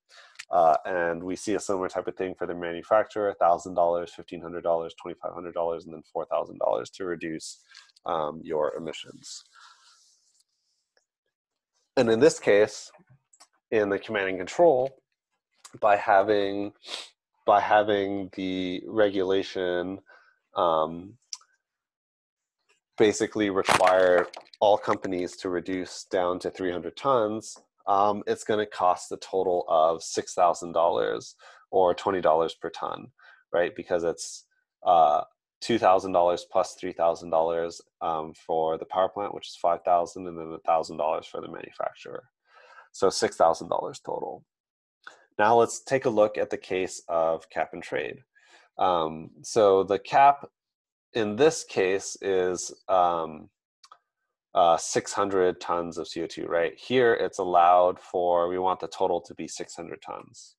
And we see a similar type of thing for the manufacturer: $1,000, $1,500, $2,500, and then $4,000 to reduce your emissions. And in this case, in the command and control, by having the regulation basically require all companies to reduce down to 300 tons, it's going to cost a total of $6,000 or $20 per ton, right? Because it's $2,000 plus $3,000 for the power plant, which is $5,000, and then $1,000 for the manufacturer. So $6,000 total. Now let's take a look at the case of cap and trade. So the cap in this case is 600 tons of CO2, right? Here it's allowed for, we want the total to be 600 tons.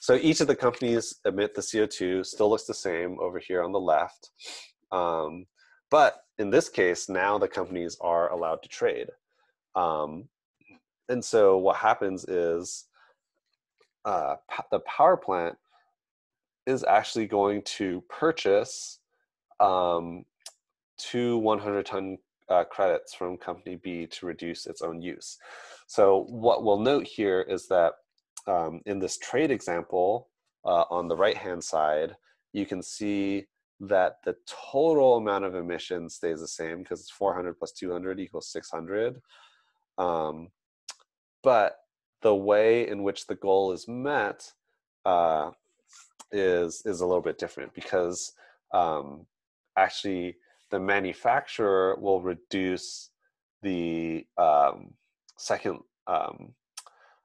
So each of the companies emit the CO2, still looks the same over here on the left. But in this case, now the companies are allowed to trade. And so what happens is the power plant is actually going to purchase 2 100-ton credits from company B to reduce its own use. So what we'll note here is that in this trade example, on the right-hand side, you can see that the total amount of emissions stays the same because it's 400 plus 200 equals 600. But the way in which the goal is met is a little bit different, because actually the manufacturer will reduce the second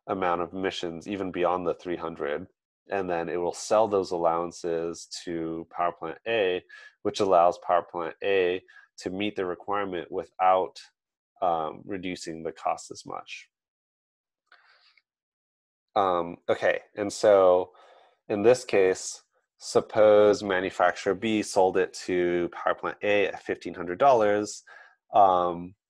amount of emissions even beyond the 300, and then it will sell those allowances to power plant A, which allows power plant A to meet the requirement without reducing the cost as much. Okay, and so in this case, suppose manufacturer B sold it to power plant A at $1,500.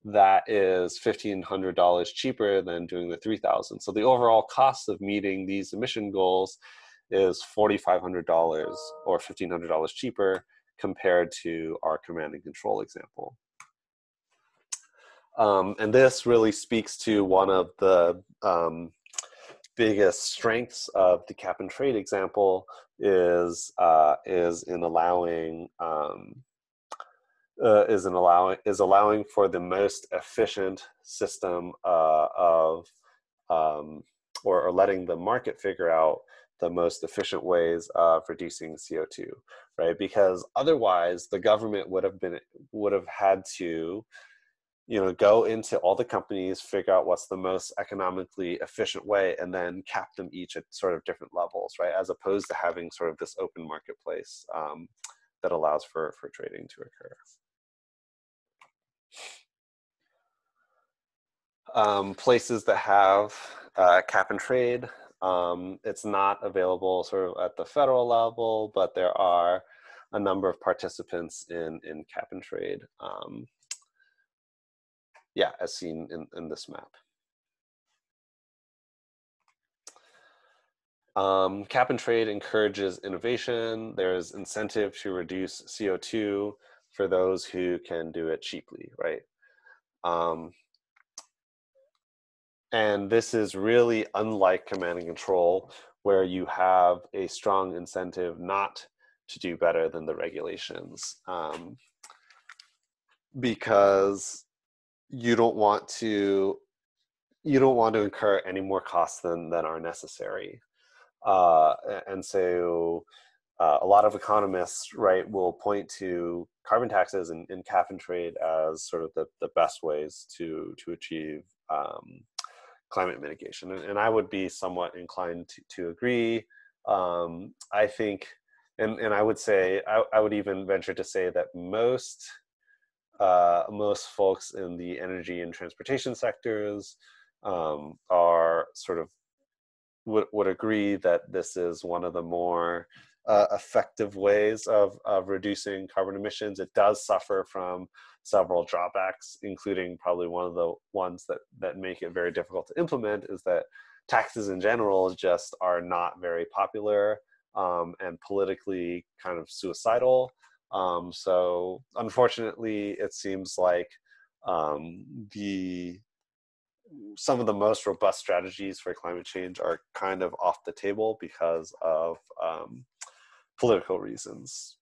That is $1,500 cheaper than doing the 3,000. So the overall cost of meeting these emission goals is $4,500 or $1,500 cheaper compared to our command and control example. And this really speaks to one of the biggest strengths of the cap and trade example is allowing for the most efficient system or letting the market figure out the most efficient ways of reducing CO2, right? Because otherwise, the government would have had to, go into all the companies, figure out what's the most economically efficient way, and then cap them each at sort of different levels, right? As opposed to having sort of this open marketplace that allows for trading to occur. Places that have cap and trade, it's not available sort of at the federal level, but there are a number of participants in cap and trade. As seen in this map. Cap and trade encourages innovation. There's incentive to reduce CO2 for those who can do it cheaply, right? And this is really unlike command and control, where you have a strong incentive not to do better than the regulations, because you don't want to incur any more costs than are necessary. And so a lot of economists, right, will point to carbon taxes and cap and trade as sort of the best ways to achieve climate mitigation. And I would be somewhat inclined to agree. I think, and I would say, I would even venture to say that most folks in the energy and transportation sectors are sort of would agree that this is one of the more effective ways of reducing carbon emissions. It does suffer from several drawbacks, including probably one of the ones that make it very difficult to implement is that taxes in general just are not very popular and politically kind of suicidal. So unfortunately, it seems like some of the most robust strategies for climate change are kind of off the table because of political reasons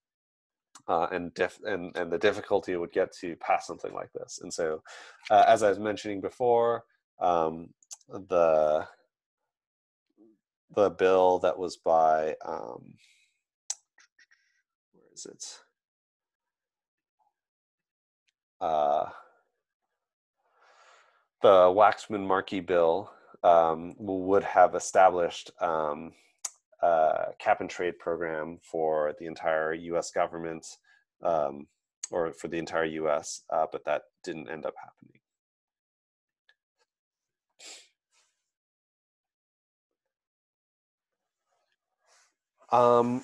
and the difficulty it would get to pass something like this. And so, as I was mentioning before, the bill that was by where is it? The Waxman-Markey bill would have established cap and trade program for the entire U.S. government or for the entire U.S., but that didn't end up happening.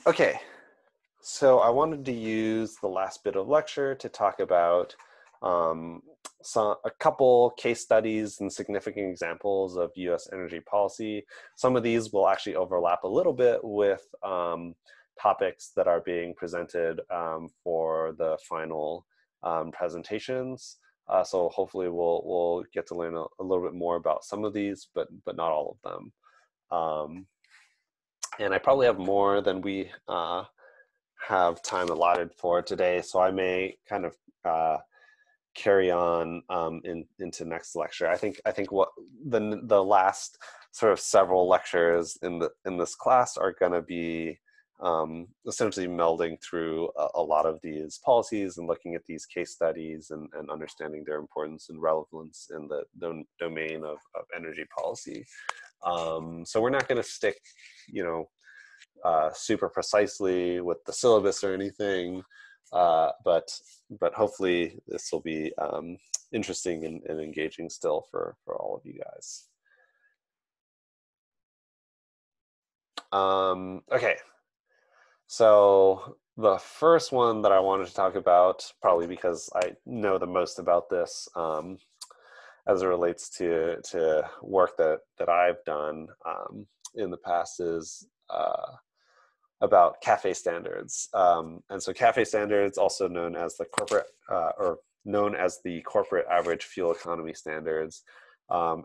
Okay, so I wanted to use the last bit of lecture to talk about a couple case studies and significant examples of U.S. energy policy. Some of these will actually overlap a little bit with topics that are being presented for the final presentations. So hopefully we'll get to learn a little bit more about some of these, but not all of them. And I probably have more than we have time allotted for today, so I may kind of carry on into next lecture. I think what the last sort of several lectures in this class are going to be essentially melding through a lot of these policies and looking at these case studies and understanding their importance and relevance in the domain of energy policy. So we're not going to stick, super precisely with the syllabus or anything, but hopefully this will be interesting and engaging still for all of you guys. Okay, so the first one that I wanted to talk about, probably because I know the most about this as it relates to work that I've done in the past, is about CAFE standards. And so CAFE standards, also known as the corporate average fuel economy standards.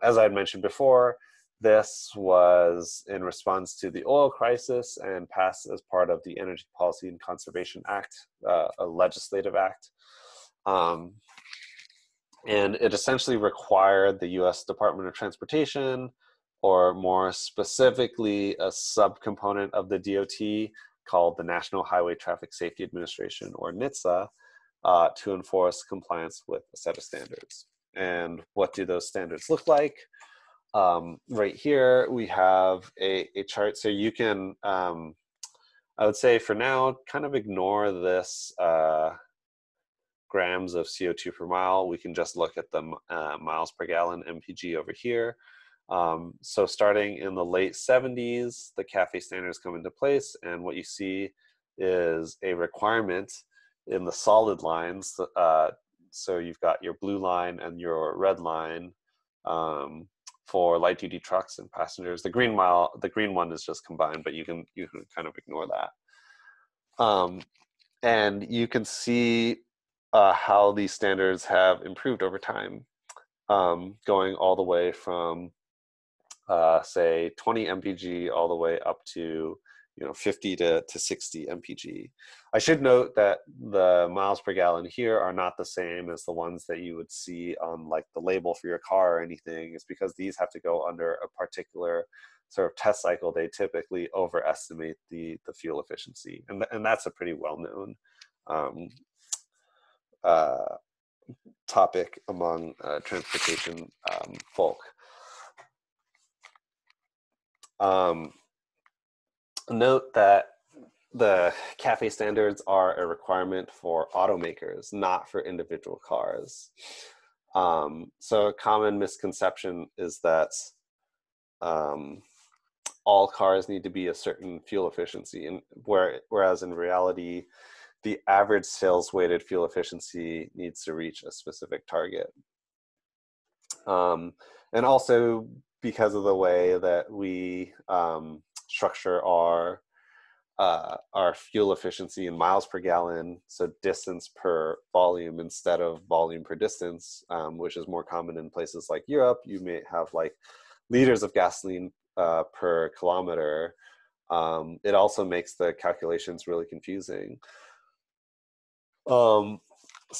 As I had mentioned before, this was in response to the oil crisis and passed as part of the Energy Policy and Conservation Act, a legislative act. And it essentially required the US Department of Transportation, or more specifically, a subcomponent of the DOT called the National Highway Traffic Safety Administration, or NHTSA, to enforce compliance with a set of standards. And what do those standards look like? Right here, we have a chart. So you can, I would say for now, kind of ignore this grams of CO2 per mile. We can just look at the miles per gallon MPG over here. So starting in the late 70s, the CAFE standards come into place, and what you see is a requirement in the solid lines. So you've got your blue line and your red line for light duty trucks and passengers. The green one is just combined, but you can kind of ignore that. And you can see how these standards have improved over time, going all the way from say 20 mpg all the way up to 50 to 60 mpg. I should note that the miles per gallon here are not the same as the ones that you would see on like the label for your car or anything. It's because these have to go under a particular sort of test cycle. They typically overestimate the fuel efficiency, and that's a pretty well-known topic among transportation folk. Um, Note that the CAFE standards are a requirement for automakers, not for individual cars. So a common misconception is that all cars need to be a certain fuel efficiency, and whereas in reality, the average sales weighted fuel efficiency needs to reach a specific target. And also because of the way that we structure our fuel efficiency in miles per gallon, so distance per volume instead of volume per distance, which is more common in places like Europe. You may have like liters of gasoline per kilometer. It also makes the calculations really confusing. So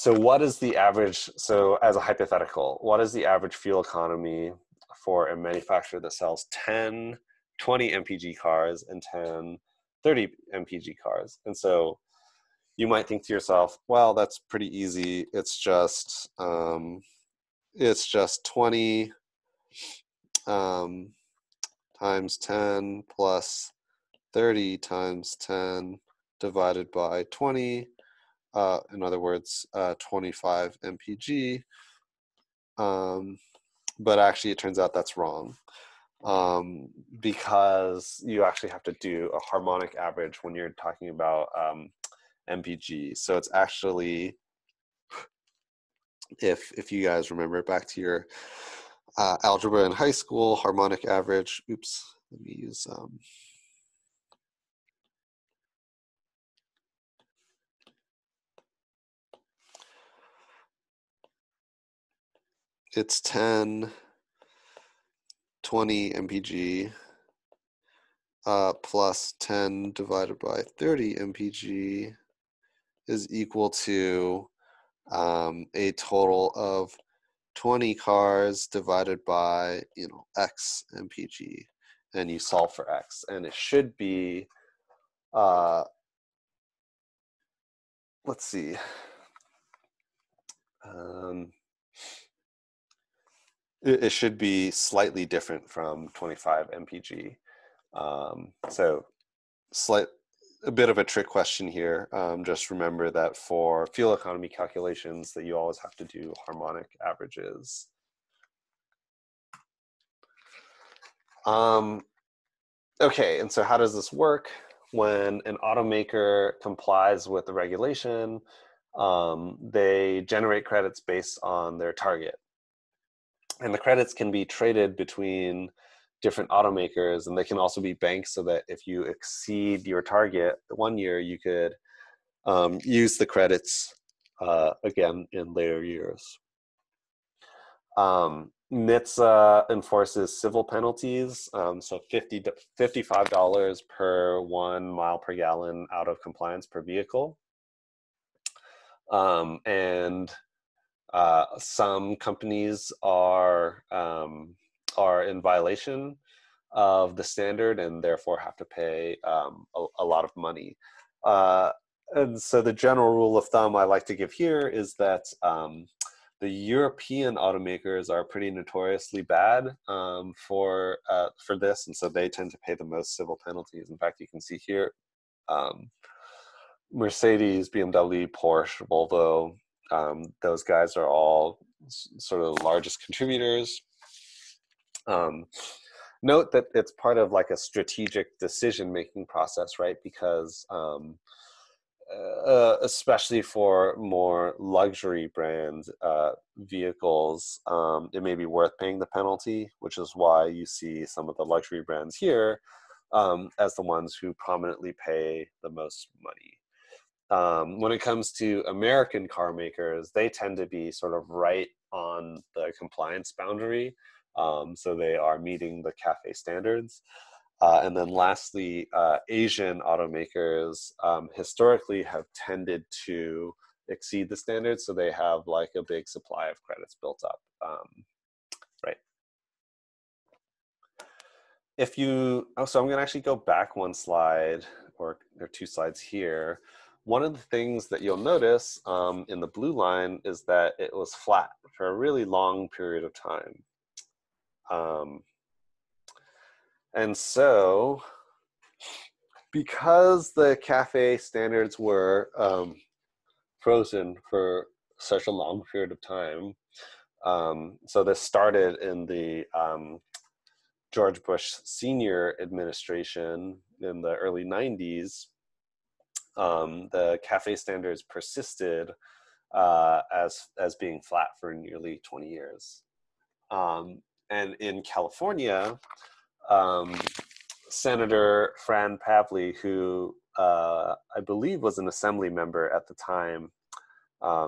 what is the average, so as a hypothetical, what is the average fuel economy for a manufacturer that sells 10 20 mpg cars and 10 30 mpg cars? And so you might think to yourself, well, that's pretty easy. It's just 20 times 10 plus 30 times 10 divided by 20. In other words, 25 mpg. But actually, it turns out that's wrong, because you actually have to do a harmonic average when you're talking about mpg. So it's actually, if you guys remember back to your algebra in high school, harmonic average. Oops, let me use. It's 10, 20 mpg plus 10 divided by 30 mpg is equal to a total of 20 cars divided by, x mpg, and you solve for x, and it should be, let's see, it should be slightly different from 25 mpg. So a bit of a trick question here. Just remember that for fuel economy calculations that you always have to do harmonic averages. Okay, and so how does this work? When an automaker complies with the regulation, they generate credits based on their target. And the credits can be traded between different automakers, and they can also be banked so that if you exceed your target 1 year, you could use the credits again in later years. NHTSA enforces civil penalties, so $55 per 1 mile per gallon out of compliance per vehicle. And some companies are in violation of the standard and therefore have to pay a lot of money. And so the general rule of thumb I like to give here is that the European automakers are pretty notoriously bad for this, and so they tend to pay the most civil penalties. In fact, you can see here, Mercedes, BMW, Porsche, Volvo, those guys are all sort of the largest contributors. Note that it's part of like a strategic decision-making process, right? Because especially for more luxury brand vehicles, it may be worth paying the penalty, which is why you see some of the luxury brands here as the ones who prominently pay the most money. When it comes to American car makers, they tend to be sort of right on the compliance boundary. So they are meeting the CAFE standards. And then lastly, Asian automakers historically have tended to exceed the standards, so they have like a big supply of credits built up, right? So I'm gonna actually go back one slide, or there are 2 slides here. One of the things that you'll notice in the blue line is that it was flat for a really long period of time. And so, because the cafe standards were frozen for such a long period of time, so this started in the George Bush Senior administration in the early 90s. The cafe standards persisted as being flat for nearly 20 years. And in California, Senator Fran Pavley, who I believe was an assembly member at the time,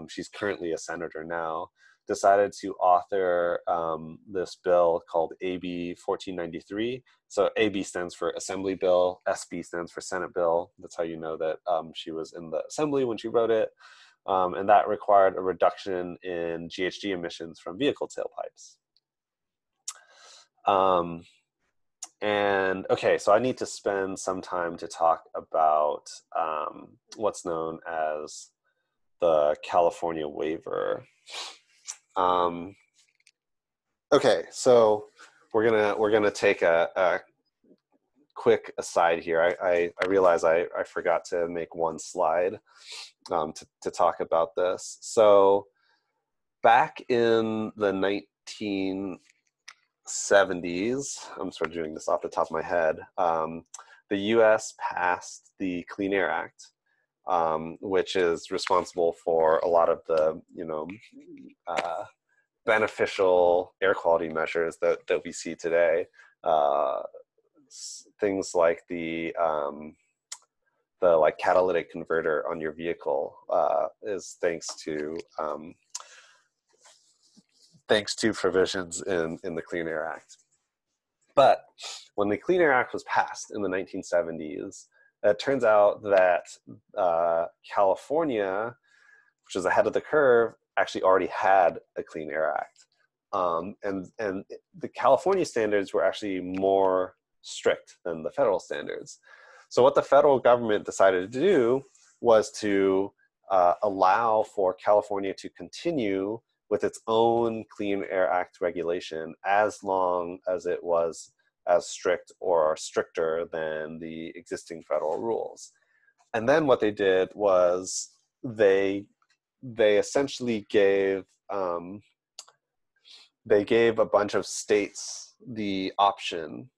she's currently a senator now, decided to author this bill called AB 1493. So AB stands for Assembly Bill, SB stands for Senate Bill. That's how you know that she was in the Assembly when she wrote it. And that required a reduction in GHG emissions from vehicle tailpipes. And okay, so I need to spend some time to talk about what's known as the California waiver. Okay, so we're gonna take a quick aside here. I realize I forgot to make one slide to talk about this. So back in the 1970s, I'm sort of doing this off the top of my head, the US passed the Clean Air Act, which is responsible for a lot of the, beneficial air quality measures that we see today. Things like the like catalytic converter on your vehicle is thanks to provisions in the Clean Air Act. But when the Clean Air Act was passed in the 1970s, it turns out that California, which is ahead of the curve, actually already had a Clean Air Act. And the California standards were actually more strict than the federal standards. So what the federal government decided to do was to allow for California to continue with its own Clean Air Act regulation as long as it was as strict or stricter than the existing federal rules. And then what they did was they essentially gave a bunch of states the option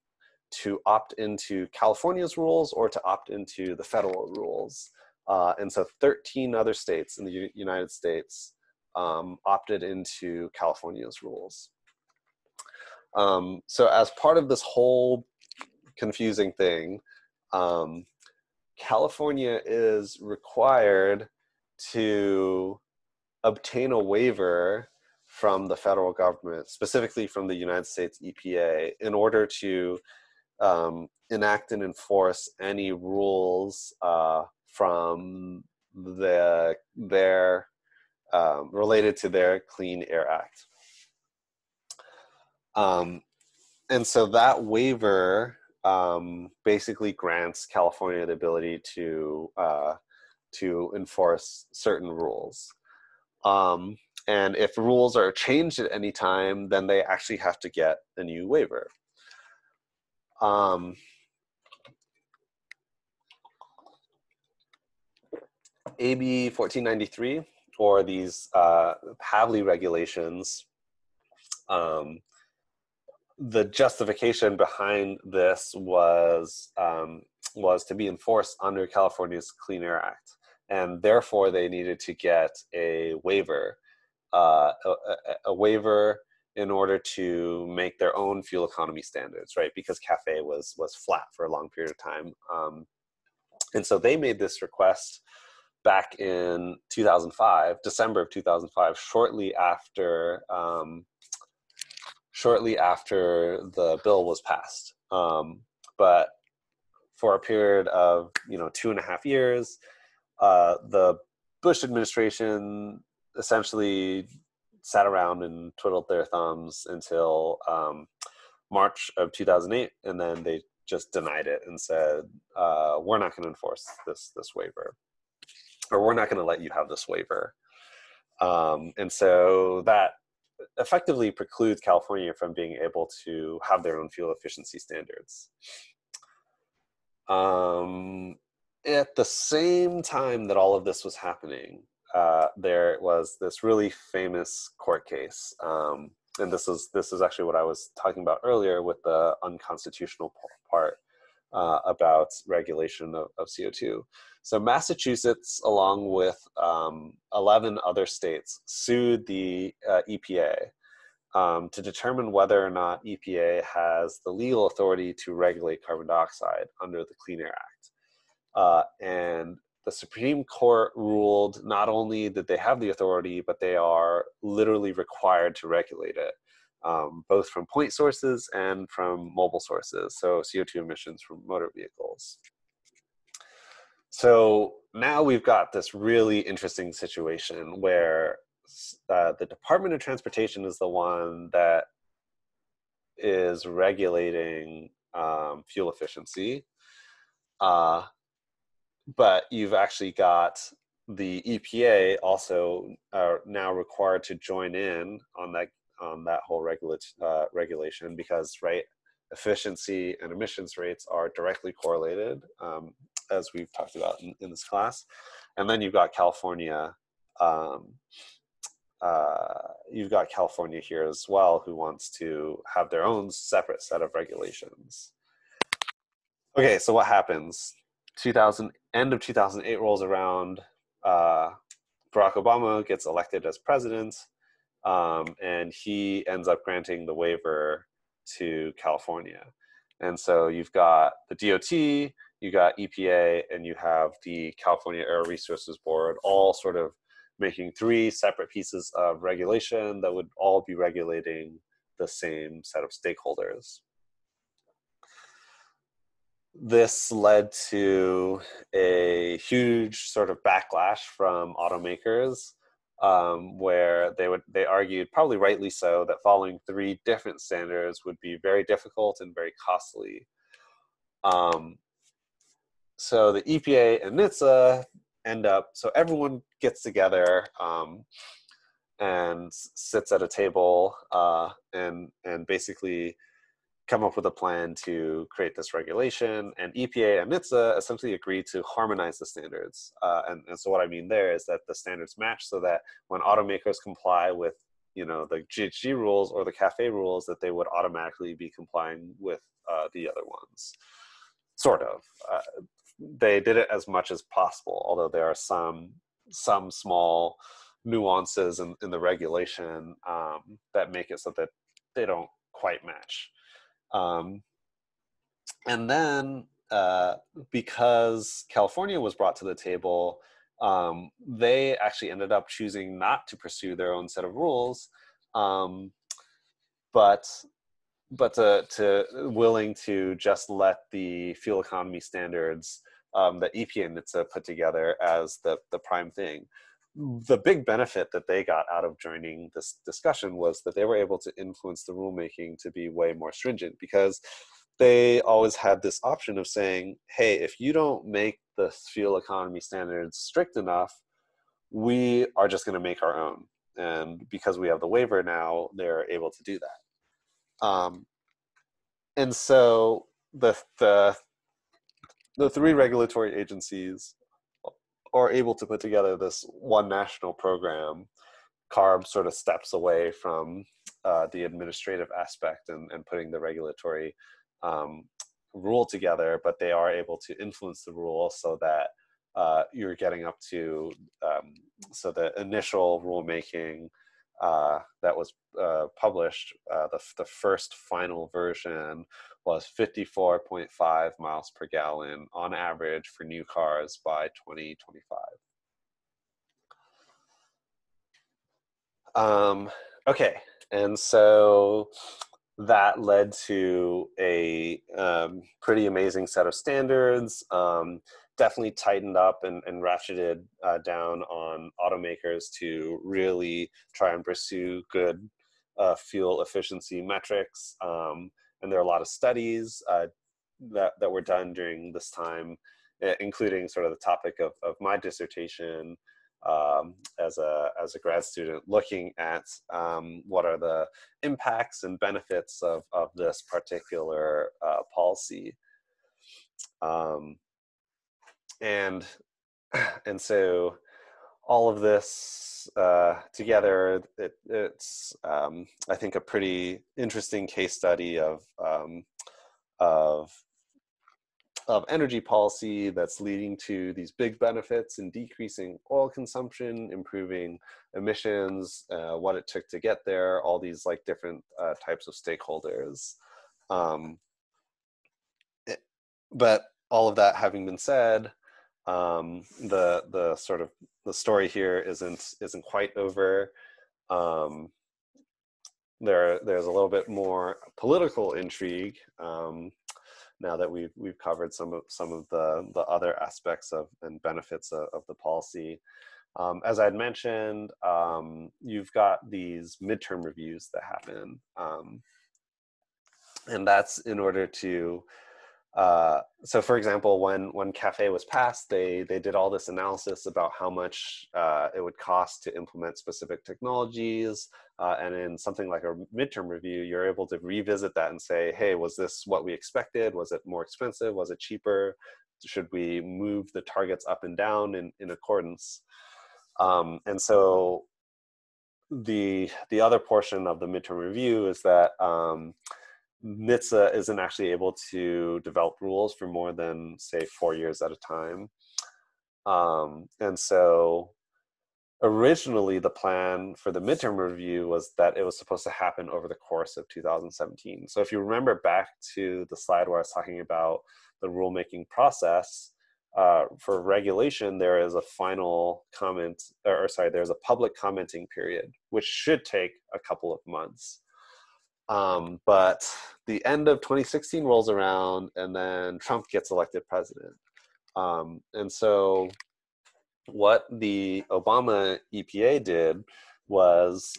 to opt into California's rules or to opt into the federal rules. And so 13 other states in the United States opted into California's rules. So as part of this whole confusing thing, California is required to obtain a waiver from the federal government, specifically from the United States EPA, in order to enact and enforce any rules from their related to their Clean Air Act. And so that waiver basically grants California the ability to enforce certain rules. And if rules are changed at any time, then they actually have to get a new waiver. AB 1493, or these Pavley regulations, the justification behind this was to be enforced under California's Clean Air Act, and therefore they needed to get a waiver, a waiver in order to make their own fuel economy standards, right? Because CAFE was flat for a long period of time, and so they made this request back in 2005, December of 2005, shortly after the bill was passed. But for a period of 2.5 years, the Bush administration essentially sat around and twiddled their thumbs until March of 2008, and then they just denied it and said, we're not going to enforce this waiver, or we're not going to let you have this waiver. And so that effectively precludes California from being able to have their own fuel efficiency standards. At the same time that all of this was happening, there was this really famous court case, and this is actually what I was talking about earlier with the unconstitutional part about regulation of CO2. So Massachusetts, along with 11 other states, sued the EPA to determine whether or not EPA has the legal authority to regulate carbon dioxide under the Clean Air Act. And the Supreme Court ruled not only that they have the authority, but they are literally required to regulate it, both from point sources and from mobile sources, so CO2 emissions from motor vehicles. So now we've got this really interesting situation where the Department of Transportation is the one that is regulating fuel efficiency. But you've actually got the EPA also now required to join in on that whole regulation, because efficiency and emissions rates are directly correlated, as we've talked about in this class. And then you've got California. You've got California here as well, who wants to have their own separate set of regulations. Okay, so what happens? End of 2008 rolls around. Barack Obama gets elected as president, and he ends up granting the waiver to California. And so you've got the DOT, you got EPA, and you have the California Air Resources Board, all sort of making three separate pieces of regulation that would all be regulating the same set of stakeholders. This led to a huge sort of backlash from automakers, where they argued, probably rightly so, that following three different standards would be very difficult and very costly. So the EPA and NHTSA so everyone gets together and sits at a table and basically come up with a plan to create this regulation, and EPA and NHTSA essentially agreed to harmonize the standards. And so what I mean there is that the standards match, so that when automakers comply with, the GHG rules or the CAFE rules, that they would automatically be complying with the other ones. Sort of. They did it as much as possible, although there are some small nuances in the regulation that make it so that they don't quite match. And then because California was brought to the table, they actually ended up choosing not to pursue their own set of rules, but to willing to just let the fuel economy standards that EPA and NHTSA put together as the prime thing. The big benefit that they got out of joining this discussion was that they were able to influence the rulemaking to be way more stringent, because they always had this option of saying, hey, if you don't make the fuel economy standards strict enough, we are just going to make our own. And because we have the waiver now, they're able to do that. And so the three regulatory agencies are able to put together this one national program. CARB sort of steps away from the administrative aspect and putting the regulatory rule together, but they are able to influence the rule so that you're getting up to, so the initial rulemaking that was published, the first final version was 54.5 miles per gallon on average for new cars by 2025. Okay, and so that led to a pretty amazing set of standards, definitely tightened up and ratcheted down on automakers to really try and pursue good fuel efficiency metrics. And there are a lot of studies that were done during this time, including sort of the topic of my dissertation, as a grad student, looking at what are the impacts and benefits of this particular policy. And so all of this together, it's I think a pretty interesting case study of energy policy that's leading to these big benefits in decreasing oil consumption, improving emissions, what it took to get there, all these like different types of stakeholders. But all of that having been said, the sort of the story here isn't quite over. There's a little bit more political intrigue now that we've covered some of the other aspects of and benefits of the policy. As I'd mentioned, you've got these midterm reviews that happen, and that's in order to so for example, when CAFE was passed, they did all this analysis about how much it would cost to implement specific technologies. And in something like a midterm review, you're able to revisit that and say, hey, was this what we expected? Was it more expensive? Was it cheaper? Should we move the targets up and down in accordance? And so the other portion of the midterm review is that NHTSA isn't actually able to develop rules for more than, say, 4 years at a time. And so originally the plan for the midterm review was that it was supposed to happen over the course of 2017. So if you remember back to the slide where I was talking about the rulemaking process, for regulation, there is a final comment, there's a public commenting period, which should take a couple of months. But the end of 2016 rolls around and then Trump gets elected president. And so what the Obama EPA did was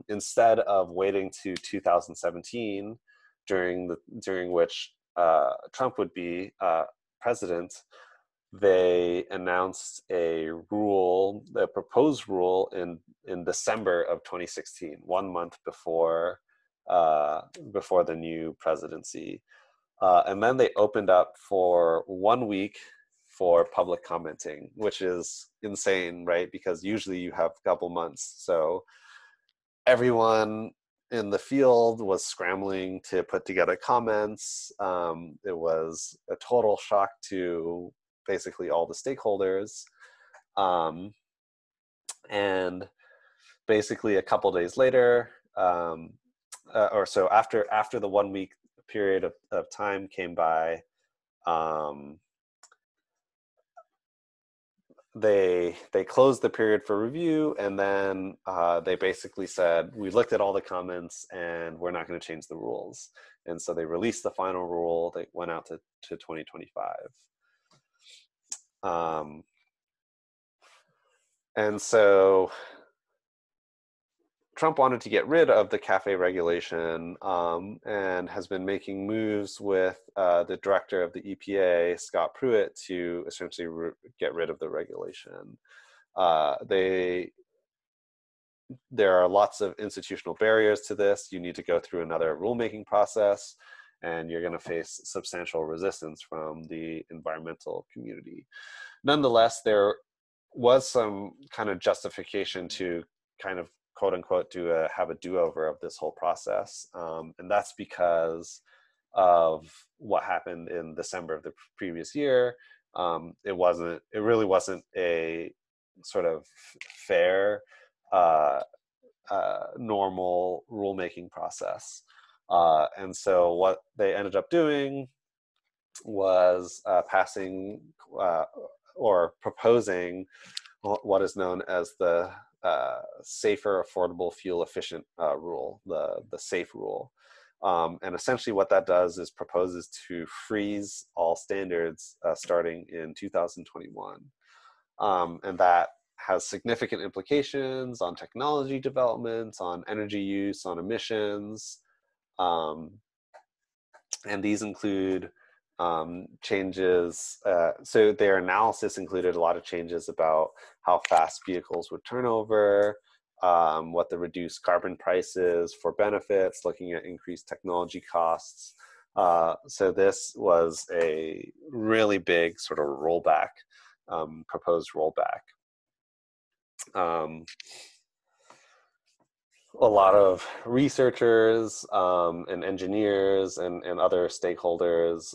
instead of waiting to 2017, during which Trump would be president, they announced a proposed rule in December of 2016, 1 month before the new presidency. And then they opened up for 1 week for public commenting, which is insane, right? Because usually you have a couple months. So everyone in the field was scrambling to put together comments. It was a total shock to basically all the stakeholders. And basically a couple days later, or so after the 1 week period of time came by, they closed the period for review, and then they basically said, we looked at all the comments and we're not going to change the rules. And so they released the final rule. They went out to 2025. And so Trump wanted to get rid of the CAFE regulation, and has been making moves with the director of the EPA, Scott Pruitt, to essentially get rid of the regulation. There are lots of institutional barriers to this. You need to go through another rulemaking process, and you're going to face substantial resistance from the environmental community. Nonetheless, there was some kind of justification to kind of quote unquote have a do-over of this whole process. And that's because of what happened in December of the previous year. It really wasn't a sort of fair, normal rulemaking process. And so what they ended up doing was passing or proposing what is known as the Safer, Affordable, Fuel Efficient rule, the SAFE rule. And essentially what that does is proposes to freeze all standards starting in 2021. And that has significant implications on technology development, on energy use, on emissions. And these include changes. So their analysis included a lot of changes about how fast vehicles would turn over, what the reduced carbon price is for benefits, looking at increased technology costs. So this was a really big sort of rollback, proposed rollback. A lot of researchers and engineers and other stakeholders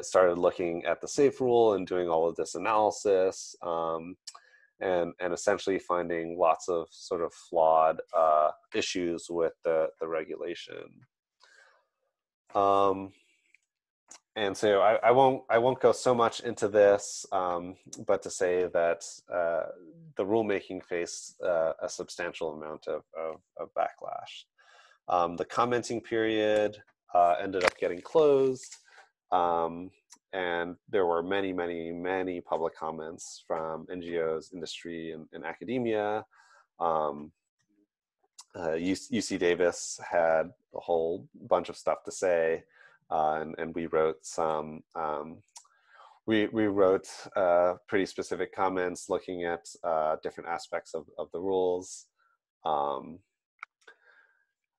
started looking at the SAFE rule and doing all of this analysis, and essentially finding lots of sort of flawed issues with the regulation. And so I won't go so much into this, but to say that the rulemaking faced a substantial amount of backlash. The commenting period ended up getting closed, and there were many public comments from NGOs, industry, and academia. UC Davis had a whole bunch of stuff to say. And we wrote some, we wrote pretty specific comments looking at different aspects of the rules.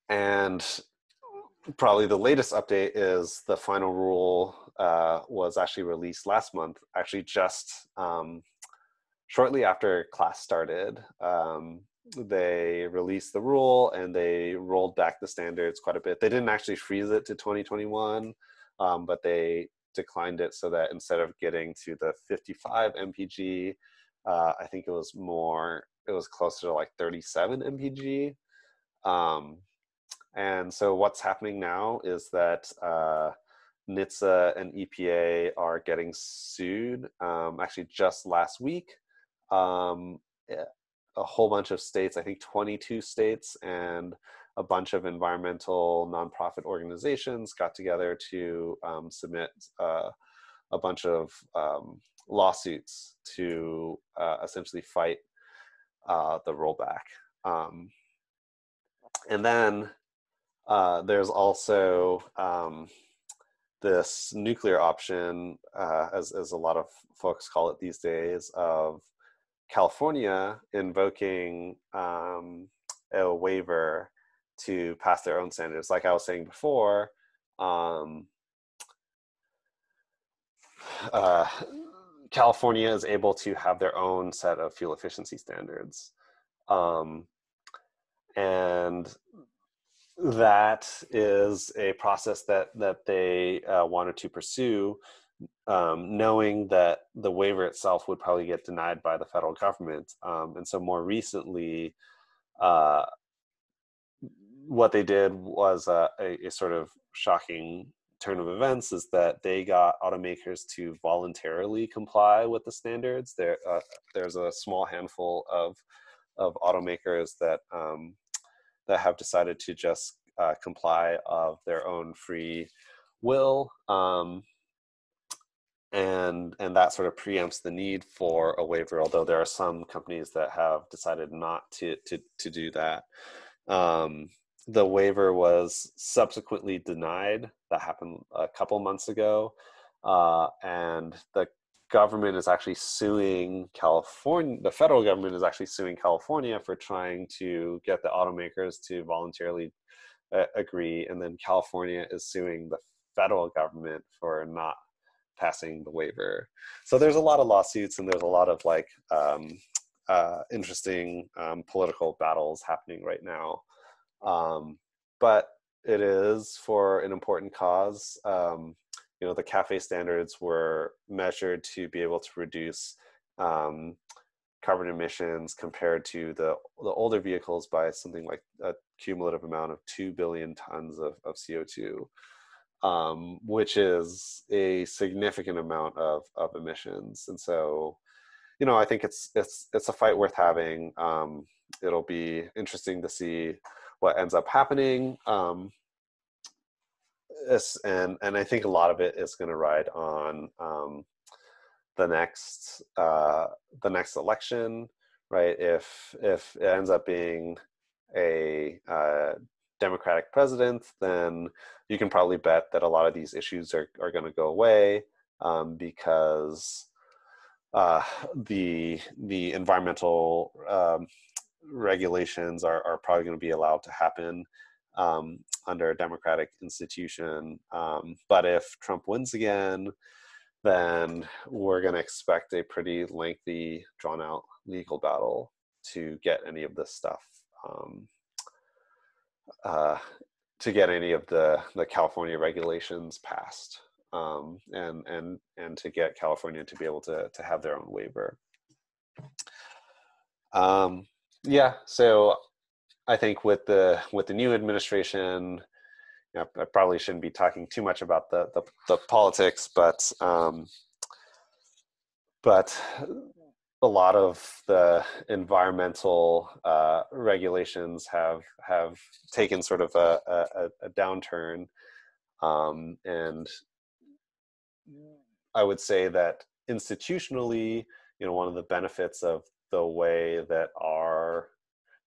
And probably the latest update is the final rule was actually released last month, actually just shortly after class started. They released the rule and they rolled back the standards quite a bit. They didn't actually freeze it to 2021, but they declined it so that instead of getting to the 55 mpg, I think it was closer to like 37 mpg. And so what's happening now is that NHTSA and EPA are getting sued. Actually, just last week, a whole bunch of states, I think 22 states and a bunch of environmental nonprofit organizations got together to submit a bunch of lawsuits to essentially fight the rollback. And then there's also this nuclear option, as a lot of folks call it these days, of California invoking a waiver to pass their own standards. Like I was saying before, California is able to have their own set of fuel efficiency standards. And that is a process that they wanted to pursue, knowing that the waiver itself would probably get denied by the federal government. And so more recently, what they did was a sort of shocking turn of events, is that they got automakers to voluntarily comply with the standards. There's a small handful of automakers that have decided to just comply of their own free will. And that sort of preempts the need for a waiver, although there are some companies that have decided not to do that. The waiver was subsequently denied. That happened a couple months ago. And the government is actually suing California. The federal government is actually suing California for trying to get the automakers to voluntarily agree. And then California is suing the federal government for not passing the waiver. So there's a lot of lawsuits and there's a lot of like interesting political battles happening right now. But it is for an important cause. The CAFE standards were measured to be able to reduce carbon emissions compared to the older vehicles by something like a cumulative amount of 2 billion tons of CO2. Which is a significant amount of emissions. And so, I think it's a fight worth having. It'll be interesting to see what ends up happening. And I think a lot of it is going to ride on the next election, right? If it ends up being a Democratic president, then you can probably bet that a lot of these issues are going to go away, because the environmental regulations are probably going to be allowed to happen under a democratic institution. But if Trump wins again, then we're going to expect a pretty lengthy, drawn-out legal battle to get any of this stuff, to get any of the California regulations passed, and to get California to be able to have their own waiver. Yeah, so I think with the new administration, I probably shouldn't be talking too much about the politics, but a lot of the environmental regulations have taken sort of a downturn, and I would say that institutionally, one of the benefits of the way that our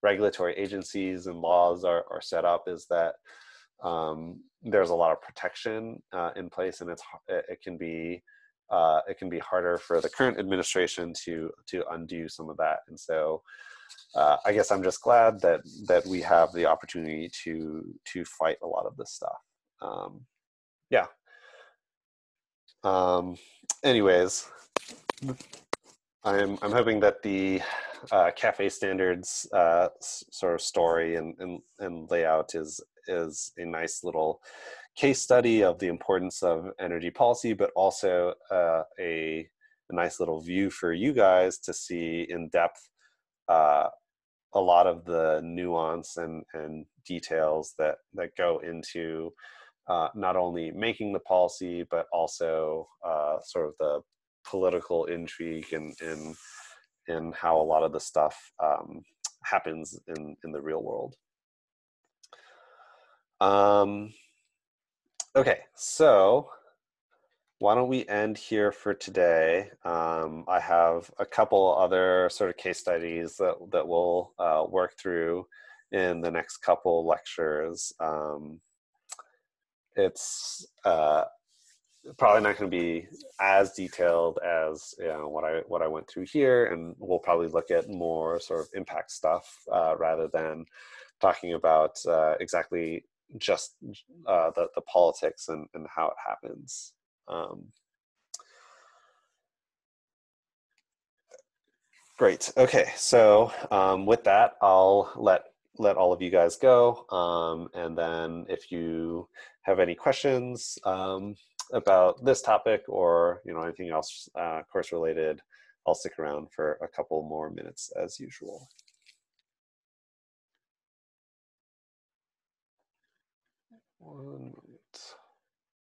regulatory agencies and laws are set up is that there's a lot of protection in place, and it can be harder for the current administration to undo some of that. And so I guess I'm just glad that we have the opportunity to fight a lot of this stuff. Yeah. Anyways, I'm hoping that the cafe standards sort of story and layout is a nice little case study of the importance of energy policy, but also a nice little view for you guys to see in depth a lot of the nuance and details that go into not only making the policy, but also sort of the political intrigue and how a lot of the stuff happens in the real world. Okay, so why don't we end here for today? I have a couple other sort of case studies that we'll work through in the next couple lectures. It's probably not going to be as detailed as what I went through here, and we'll probably look at more sort of impact stuff rather than talking about exactly just the politics and how it happens. Great. Okay. So with that, I'll let all of you guys go, and then if you have any questions about this topic or anything else course related, I'll stick around for a couple more minutes as usual. 1 minute.